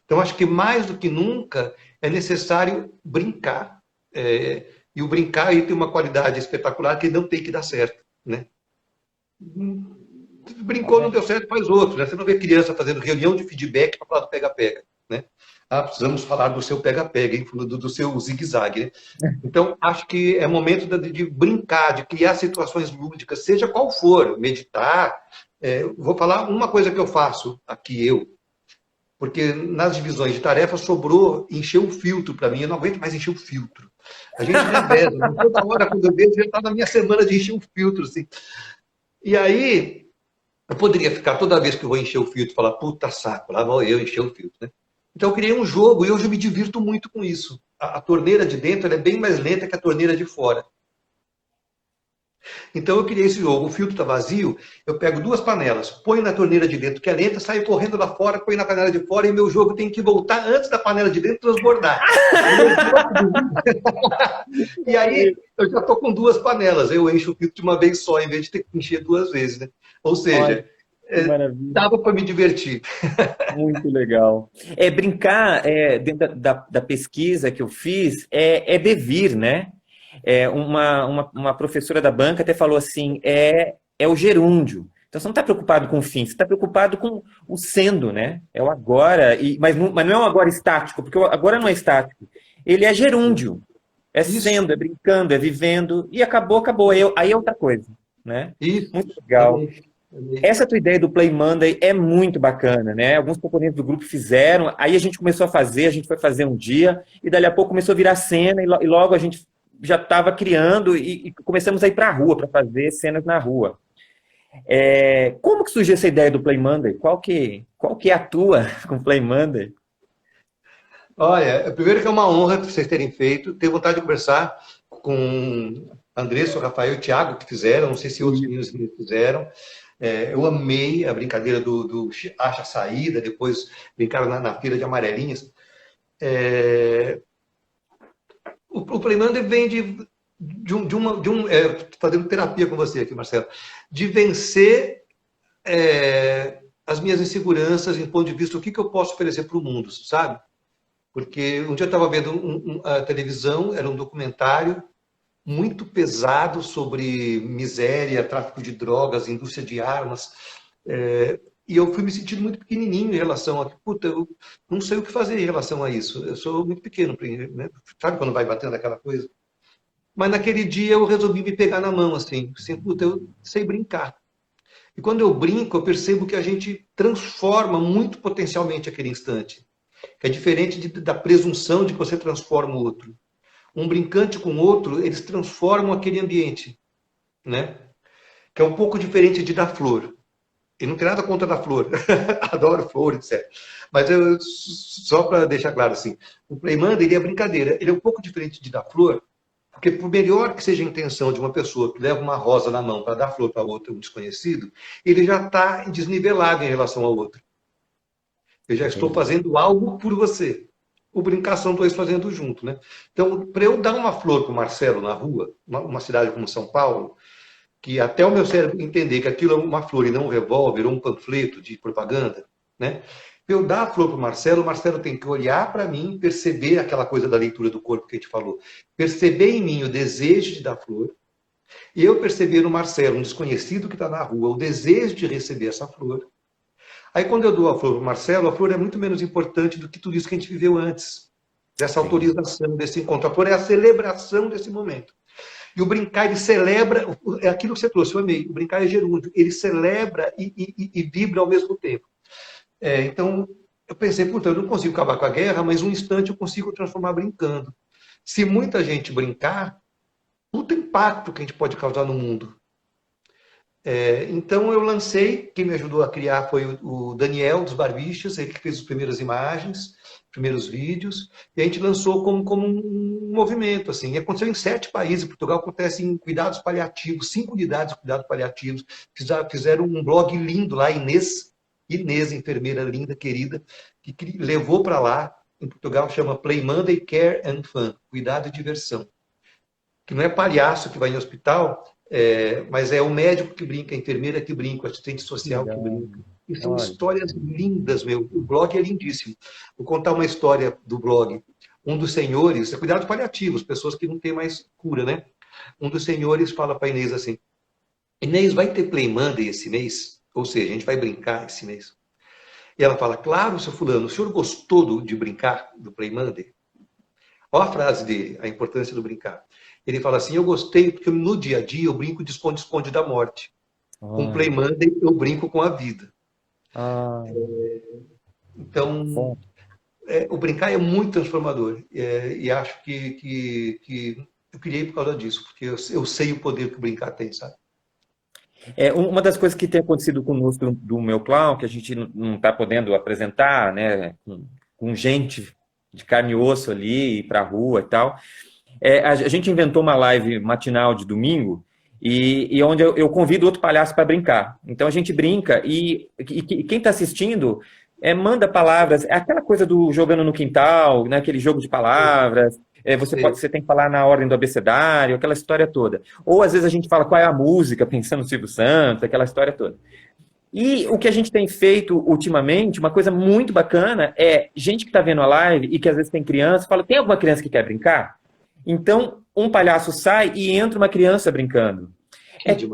Então, acho que mais do que nunca é necessário brincar. E o brincar aí tem uma qualidade espetacular que não tem que dar certo. Né? Brincou, não deu certo, faz outro. Né? Você não vê criança fazendo reunião de feedback para falar do pega-pega. Né? Precisamos falar do seu pega-pega, do seu zigue-zague. Né? Então, acho que é momento de brincar, de criar situações lúdicas, seja qual for, meditar. Vou falar uma coisa que eu faço aqui, porque nas divisões de tarefas sobrou encher o filtro para mim, eu não aguento mais encher o filtro. A gente reveza, toda hora quando eu vejo, já está na minha semana de encher o filtro. Assim. E aí, eu poderia ficar toda vez que eu vou encher o filtro, falar, puta saco, lá vou eu encher o filtro. Né? Então eu criei um jogo e hoje eu me divirto muito com isso. A torneira de dentro é bem mais lenta que a torneira de fora. Então eu criei esse jogo. O filtro está vazio, eu pego 2 panelas, ponho na torneira de dentro que é lenta, saio correndo lá fora, ponho na panela de fora e meu jogo tem que voltar antes da panela de dentro transbordar. E aí eu já estou com 2 panelas, eu encho o filtro de uma vez só, em vez de ter que encher 2 vezes. Né? Ou seja, dava para me divertir. Muito legal. Brincar, dentro da pesquisa que eu fiz, é devir, né? Uma professora da banca até falou assim, é o gerúndio. Então você não está preocupado com o fim, você está preocupado com o sendo, né? É o agora, mas não é um agora estático, porque o agora não é estático. Ele é gerúndio. É sendo, é brincando, é vivendo, e acabou. Aí é outra coisa, né? Isso. Muito legal. Essa tua ideia do Play Monday é muito bacana, né? Alguns componentes do grupo fizeram, aí a gente começou a fazer, a gente foi fazer um dia, e dali a pouco começou a virar cena, e logo a gente já estava criando e começamos a ir para a rua, para fazer cenas na rua. Como que surgiu essa ideia do Play Monday? Qual que é a tua com o Play Monday? Olha, primeiro que é uma honra vocês terem feito. Tenho vontade de conversar com a Andressa, o Rafael e o Thiago que fizeram. Não sei se outros meninos fizeram. Eu amei a brincadeira do Acha Saída, depois brincaram na fila de amarelinhas. O Play Monday vem fazendo terapia com você aqui, Marcelo, de vencer as minhas inseguranças em ponto de vista do que eu posso oferecer para o mundo, sabe? Porque um dia eu estava vendo a televisão, era um documentário muito pesado sobre miséria, tráfico de drogas, indústria de armas, e eu fui me sentindo muito pequenininho em relação a... Puta, eu não sei o que fazer em relação a isso. Eu sou muito pequeno, né? Sabe quando vai batendo aquela coisa? Mas naquele dia eu resolvi me pegar na mão, assim, puta, eu sei brincar. E quando eu brinco, eu percebo que a gente transforma muito potencialmente aquele instante. Que é diferente da presunção de que você transforma o outro. Um brincante com o outro, eles transformam aquele ambiente, né? Que é um pouco diferente de dar flor. E não tem nada contra dar flor. Adoro flor, etc. Mas só para deixar claro assim, o Play Monday, ele é brincadeira. Ele é um pouco diferente de dar flor, porque por melhor que seja a intenção de uma pessoa que leva uma rosa na mão para dar flor para outra, um desconhecido, ele já está desnivelado em relação ao outro. Eu já estou fazendo algo por você. O brincar são dois fazendo junto, né? Então, para eu dar uma flor para o Marcelo na rua, uma cidade como São Paulo, que até o meu cérebro entender que aquilo é uma flor e não um revólver ou um panfleto de propaganda, né? Para eu dar a flor para o Marcelo tem que olhar para mim, perceber aquela coisa da leitura do corpo que a gente falou, perceber em mim o desejo de dar flor, e eu perceber no Marcelo, um desconhecido que está na rua, o desejo de receber essa flor. Aí, quando eu dou a flor para o Marcelo, a flor é muito menos importante do que tudo isso que a gente viveu antes, dessa autorização, desse encontro. A flor é a celebração desse momento. E o brincar, ele celebra, é aquilo que você trouxe, eu amei, o brincar é gerúndio, ele celebra e vibra ao mesmo tempo. Então, eu pensei, puta, eu não consigo acabar com a guerra, mas um instante eu consigo transformar brincando. Se muita gente brincar, puta impacto que a gente pode causar no mundo. Então eu lancei, quem me ajudou a criar foi o Daniel dos Barbichas, ele que fez as primeiras imagens, primeiros vídeos, e a gente lançou como um movimento, assim, e aconteceu em 7 países, em Portugal acontece em cuidados paliativos, 5 unidades de cuidados paliativos, fizeram um blog lindo lá, Inês, enfermeira linda, querida, que levou para lá, em Portugal chama Play Monday Care and Fun, cuidado e diversão, que não é palhaço que vai em hospital, mas é o médico que brinca, a enfermeira que brinca, o assistente social que brinca. E são histórias lindas, meu. O blog é lindíssimo. Vou contar uma história do blog. Um dos senhores, cuidados paliativos, pessoas que não têm mais cura, né? Um dos senhores fala para a Inês assim, Inês, vai ter Play Monday esse mês? Ou seja, a gente vai brincar esse mês. E ela fala, claro, seu fulano, o senhor gostou de brincar do Play Monday? Olha a frase dele, a importância do brincar. Ele fala assim, eu gostei porque no dia a dia eu brinco de esconde-esconde da morte. Com Play Monday eu brinco com a vida. Então, o brincar é muito transformador. E acho que eu criei por causa disso, porque eu sei o poder que o brincar tem, sabe? Uma das coisas que tem acontecido conosco do Meu Clown, que a gente não está podendo apresentar, né, com gente de carne e osso ali, ir para a rua e tal, a gente inventou uma live matinal de domingo, e onde eu convido outro palhaço para brincar. Então a gente brinca, e quem está assistindo manda palavras, é aquela coisa do jogando no quintal, né, aquele jogo de palavras, você tem que falar na ordem do abecedário, aquela história toda. Ou às vezes a gente fala qual é a música, pensando no Silvio Santos, aquela história toda. E o que a gente tem feito ultimamente, uma coisa muito bacana, é gente que está vendo a live e que às vezes tem criança, fala, tem alguma criança que quer brincar? Então, um palhaço sai e entra uma criança brincando.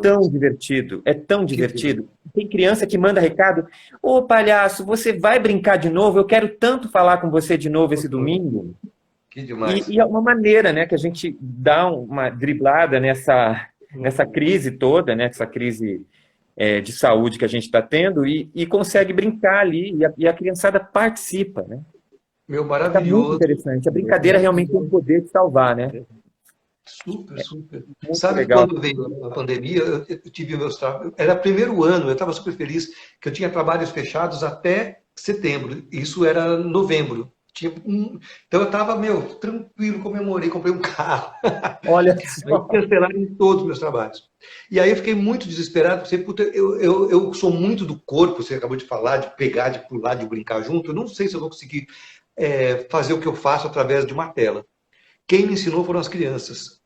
Tão divertido, é tão divertido. Tem criança que manda recado, ô palhaço, você vai brincar de novo? Eu quero tanto falar com você de novo esse domingo. Que demais. E é uma maneira, né, que a gente dá uma driblada nessa crise toda, né, essa crise de saúde que a gente está tendo e consegue brincar ali, e a criançada participa, né? Meu, maravilhoso. Tá muito interessante. A brincadeira realmente tem o poder de salvar, né? Super, super. Muito Sabe que legal. quando veio a pandemia, eu tive meus trabalhos. Era primeiro ano, eu estava super feliz que eu tinha trabalhos fechados até setembro. Isso era novembro. Então eu estava, meu, tranquilo, comemorei, comprei um carro. Olha Aí só. cancelaram todos os meus trabalhos. E aí eu fiquei muito desesperado, porque puta, eu sou muito do corpo, você acabou de falar, de pegar, de pular, de brincar junto. Eu não sei se eu vou conseguir fazer o que eu faço através de uma tela. Quem me ensinou foram as crianças.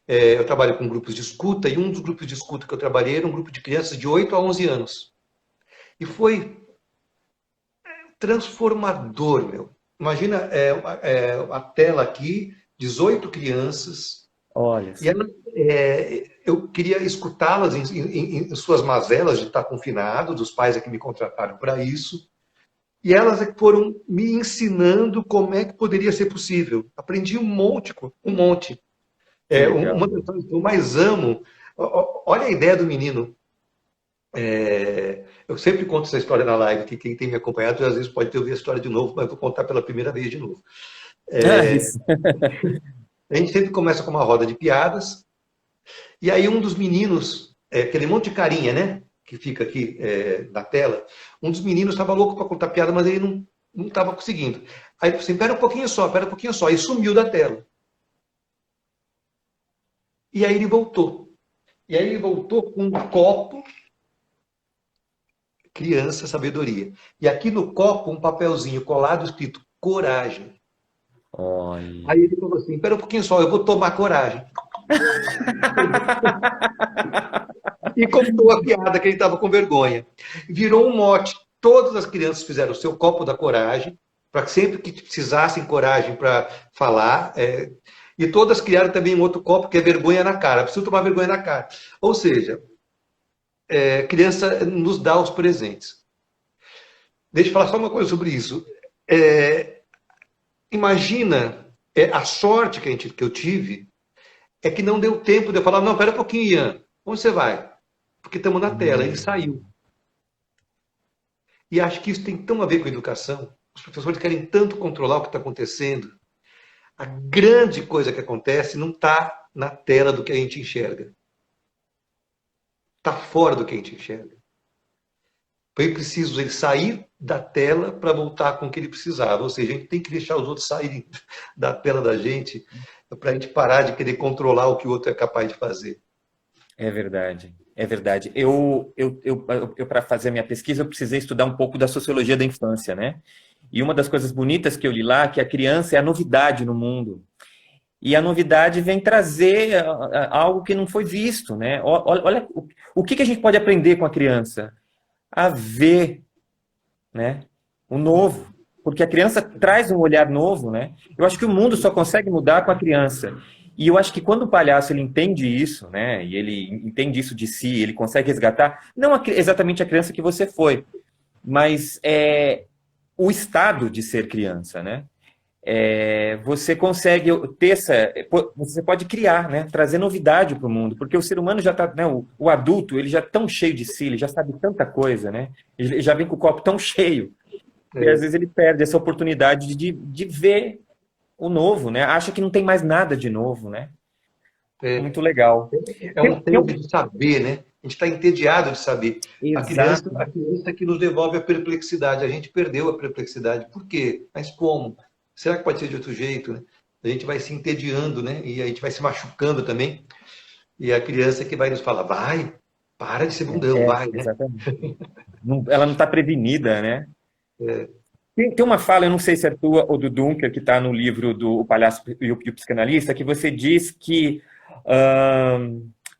Eu trabalho com grupos de escuta, e um dos grupos de escuta que eu trabalhei era um grupo de crianças de 8 a 11 anos. E foi transformador, meu. Imagina a tela aqui, 18 crianças, Olha e só. eu queria escutá-las em suas mazelas de estar confinado, dos pais é que me contrataram para isso, e elas é que foram me ensinando como é que poderia ser possível. Aprendi um monte, um monte. Que Uma legal. das coisas que eu mais amo, olha a ideia do menino. Eu sempre conto essa história na live, que quem tem me acompanhado às vezes pode ter ouvido a história de novo, mas vou contar pela primeira vez de novo. Ah, isso. A gente sempre começa com uma roda de piadas, e aí um dos meninos, aquele monte de carinha, né, que fica aqui na tela, um dos meninos estava louco para contar piada, mas ele não estava conseguindo. Aí ele falou assim, pera um pouquinho só, e sumiu da tela. E aí ele voltou. E aí ele voltou com um copo, criança, sabedoria. E aqui no copo, um papelzinho colado escrito coragem. Olha. Aí ele falou assim: espera um pouquinho só, eu vou tomar coragem. E contou a piada que ele estava com vergonha. Virou um mote. Todas as crianças fizeram o seu copo da coragem, para que sempre que precisassem coragem para falar. E todas criaram também um outro copo, que é vergonha na cara. Preciso tomar vergonha na cara. Ou seja, criança nos dá os presentes. Deixa eu falar só uma coisa sobre isso. Imagina a sorte que eu tive é que não deu tempo de eu falar, não, pera um pouquinho, Ian, onde você vai? Porque estamos na tela. Ele saiu. E acho que isso tem tão a ver com a educação. Os professores querem tanto controlar o que está acontecendo. A grande coisa que acontece não está na tela do que a gente enxerga. Está fora do que a gente enxerga. Foi preciso ele sair da tela para voltar com o que ele precisava. Ou seja, a gente tem que deixar os outros saírem da tela da gente para a gente parar de querer controlar o que o outro é capaz de fazer. É verdade. É verdade. Eu para fazer a minha pesquisa, eu precisei estudar um pouco da sociologia da infância, né? E uma das coisas bonitas que eu li lá é que a criança é a novidade no mundo. E a novidade vem trazer algo que não foi visto, né? Olha, o que a gente pode aprender com a criança? A ver, né? O novo. Porque a criança traz um olhar novo, né? Eu acho que o mundo só consegue mudar com a criança. E eu acho que quando o palhaço ele entende isso, né? E ele entende isso de si, ele consegue resgatar, não exatamente a criança que você foi, mas o estado de ser criança, né? Você consegue ter você pode criar, né? Trazer novidade para o mundo, porque o ser humano já está, né? O adulto ele já é tão cheio de si, ele já sabe tanta coisa, né? Ele já vem com o copo tão cheio que às vezes ele perde essa oportunidade de ver o novo, né? Acha que não tem mais nada de novo, né? É, Muito legal. é um tempo de saber, né? A gente está entediado de saber. Exato. A criança é que nos devolve a perplexidade. A gente perdeu a perplexidade. Por quê? Mas como? Será que pode ser de outro jeito, né? A gente vai se entediando, né? E a gente vai se machucando também. E a criança é que vai nos falar, vai, para de ser bundão, vai, né? Exatamente. Ela não está prevenida, né? Tem uma fala, eu não sei se é tua ou do Dunker, que está no livro do O Palhaço e o Psicanalista, que você diz que.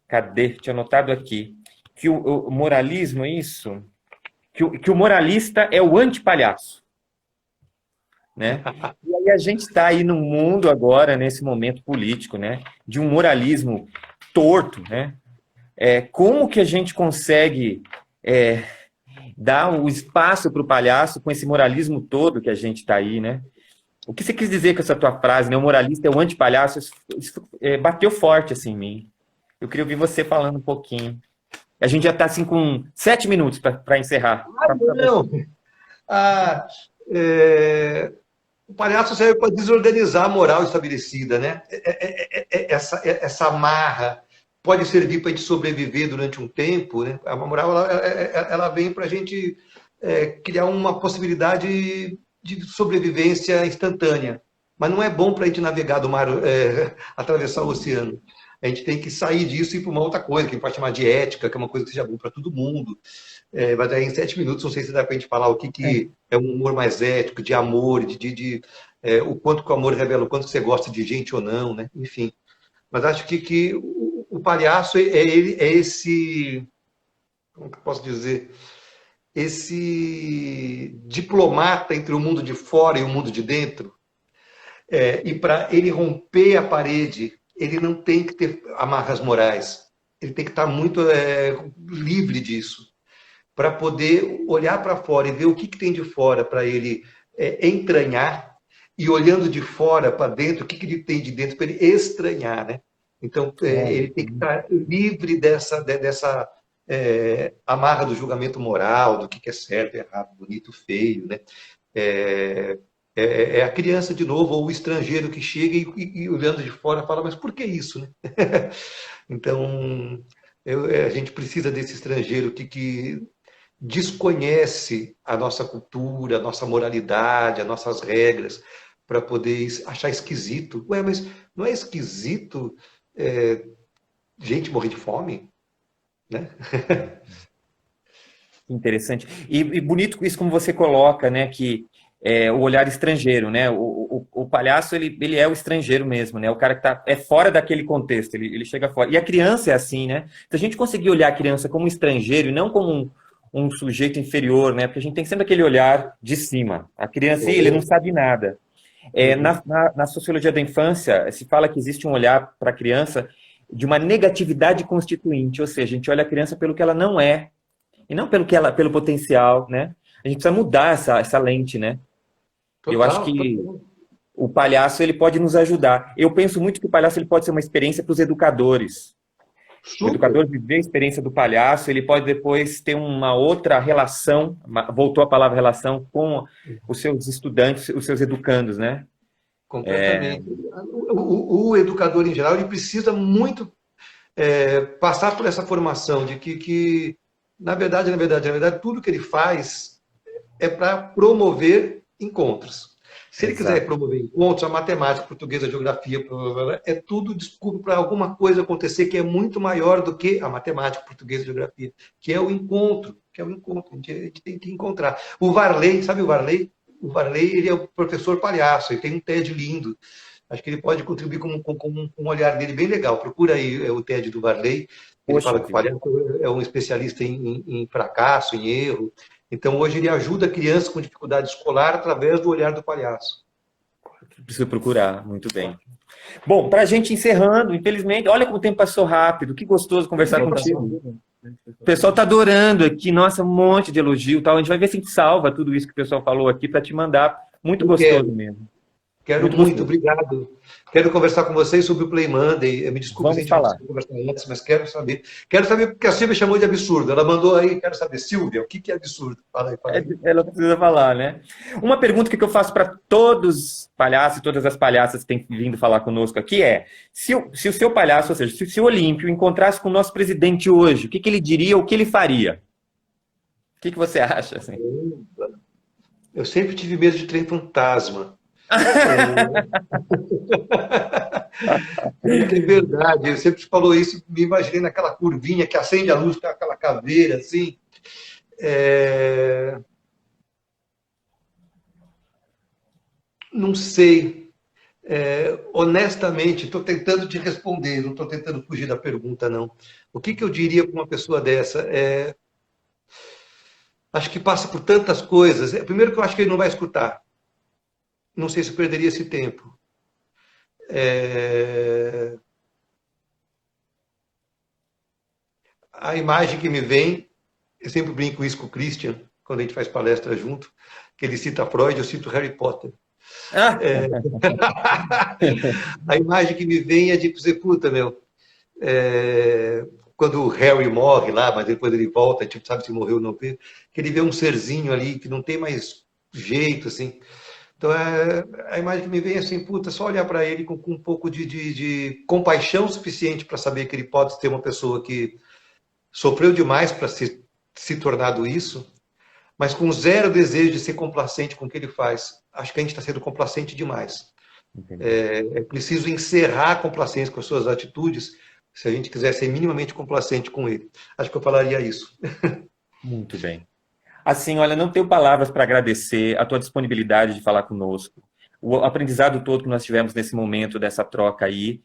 Cadê? Tinha anotado aqui. Que o moralismo é isso? Que o moralista é o antipalhaço. Né? E aí a gente está aí no mundo agora, nesse momento político, né? De um moralismo torto, né? Como que a gente consegue dar o espaço para o palhaço com esse moralismo todo que a gente está aí, né? O que você quis dizer com essa tua frase, né? O moralista é o antipalhaço, isso bateu forte assim em mim. Eu queria ouvir você falando um pouquinho. A gente já está assim com 7 minutos para encerrar. Ah, não! Ah, é, O palhaço serve para desorganizar a moral estabelecida, né? Essa amarra pode servir para a gente sobreviver durante um tempo, né? A moral ela vem para a gente criar uma possibilidade de sobrevivência instantânea, mas não é bom para a gente navegar do mar, atravessar o oceano. A gente tem que sair disso e ir para uma outra coisa, que a gente pode chamar de ética, que é uma coisa que seja bom para todo mundo. Mas aí em 7 minutos, não sei se dá para a gente falar o que é um humor mais ético, de amor, o quanto que o amor revela, o quanto você gosta de gente ou não, né? Enfim. Mas acho que o palhaço é esse, como que eu posso dizer, esse diplomata entre o mundo de fora e o mundo de dentro. E para ele romper a parede, ele não tem que ter amarras morais. Ele tem que estar muito livre disso, para poder olhar para fora e ver o que tem de fora para ele entranhar, e olhando de fora para dentro, o que ele tem de dentro para ele estranhar, né? Então, ele tem que estar livre dessa amarra do julgamento moral, do que é certo, errado, bonito, feio, né? A criança, de novo, ou o estrangeiro que chega e olhando de fora fala, mas por que isso, né? Então, a gente precisa desse estrangeiro que desconhece a nossa cultura, a nossa moralidade, as nossas regras, para poder achar esquisito. Ué, mas não é esquisito gente morrer de fome? Né? Interessante. E bonito isso como você coloca, né, que o olhar estrangeiro, né, o palhaço, ele é o estrangeiro mesmo, né, o cara que é fora daquele contexto, ele chega fora. E a criança é assim, né, se a gente conseguir olhar a criança como um estrangeiro e não como um sujeito inferior, né, porque a gente tem sempre aquele olhar de cima. A criança, ele não sabe nada. Na sociologia da infância, se fala que existe um olhar para a criança de uma negatividade constituinte, ou seja, a gente olha a criança pelo que ela não é, e não pelo potencial, né? A gente precisa mudar essa lente, né? Total, eu acho que o palhaço, ele pode nos ajudar. Eu penso muito que o palhaço, ele pode ser uma experiência para os educadores. Super. O educador viver a experiência do palhaço, ele pode depois ter uma outra relação, voltou a palavra relação, com os seus estudantes, os seus educandos, né? Completamente. O educador, em geral, ele precisa muito passar por essa formação de que na verdade, tudo que ele faz é para promover encontros. Se ele quiser promover encontros, a matemática, a portuguesa, a geografia, é tudo desculpa para alguma coisa acontecer que é muito maior do que a matemática, a portuguesa, a geografia, que é o encontro, a gente tem que encontrar. O Varley, sabe o Varley? O Varley, ele é o professor palhaço, ele tem um TED lindo. Acho que ele pode contribuir com um olhar dele bem legal. Procura aí o TED do Varley. Ele fala que o palhaço é um especialista em fracasso, em erro. Então, hoje ele ajuda a criança com dificuldade escolar através do olhar do palhaço. Preciso procurar, muito bem. Bom, para a gente encerrando, infelizmente, olha como o tempo passou rápido, que gostoso conversar contigo. O pessoal está adorando aqui, nossa, um monte de elogio, tal. A gente vai ver se a gente salva tudo isso que o pessoal falou aqui para te mandar. Muito gostoso mesmo. Quero muito, obrigado. Quero conversar com vocês sobre o Play Monday. Me desculpe se a gente não conseguiu conversar antes, mas quero saber. Quero saber porque a Silvia chamou de absurdo. Ela mandou aí, quero saber, Silvia, o que é absurdo? Fala aí. Ela precisa falar, né? Uma pergunta que eu faço para todos os palhaços e todas as palhaças que têm vindo falar conosco aqui é: se o seu palhaço, ou seja, se o Olímpio encontrasse com o nosso presidente hoje, o que ele diria, o que ele faria? O que você acha? Assim? Eu sempre tive medo de trem fantasma. É verdade, eu sempre falou isso, me imaginei naquela curvinha que acende a luz com aquela caveira, assim. Não sei. Honestamente, estou tentando te responder, não estou tentando fugir da pergunta, não. O que eu diria para uma pessoa dessa? Acho que passa por tantas coisas. Primeiro que eu acho que ele não vai escutar. Não sei se eu perderia esse tempo. A imagem que me vem, eu sempre brinco isso com o Christian, quando a gente faz palestra junto, que ele cita Freud, eu cito Harry Potter. A imagem que me vem é de dizer, puta, meu, quando o Harry morre lá, mas depois ele volta, tipo, sabe se morreu ou não, que ele vê um serzinho ali que não tem mais jeito, assim. Então, a imagem que me vem é assim, puta, só olhar para ele com um pouco de compaixão suficiente para saber que ele pode ter uma pessoa que sofreu demais para se tornado isso, mas com zero desejo de ser complacente com o que ele faz. Acho que a gente está sendo complacente demais. É preciso encerrar a complacência com as suas atitudes, se a gente quiser ser minimamente complacente com ele. Acho que eu falaria isso. Muito bem. Assim, olha, não tenho palavras para agradecer a tua disponibilidade de falar conosco, o aprendizado todo que nós tivemos nesse momento dessa troca aí.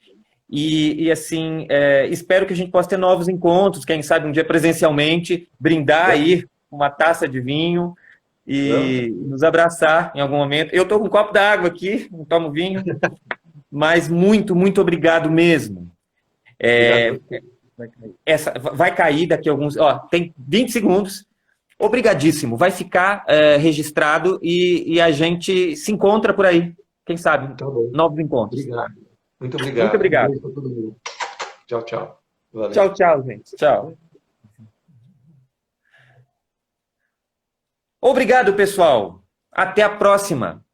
E assim, espero que a gente possa ter novos encontros, quem sabe um dia presencialmente, brindar aí uma taça de vinho e nos abraçar em algum momento. Eu estou com um copo d'água aqui, não tomo vinho, mas muito, muito obrigado mesmo. Essa vai cair daqui a alguns... Ó, tem 20 segundos. Obrigadíssimo. Vai ficar registrado e a gente se encontra por aí. Quem sabe? Tá bom. Novos encontros. Obrigado. Muito obrigado. Muito obrigado. Um beijo pra todo mundo. Tchau, tchau. Valeu. Tchau, tchau, gente. Tchau. Obrigado, pessoal. Até a próxima.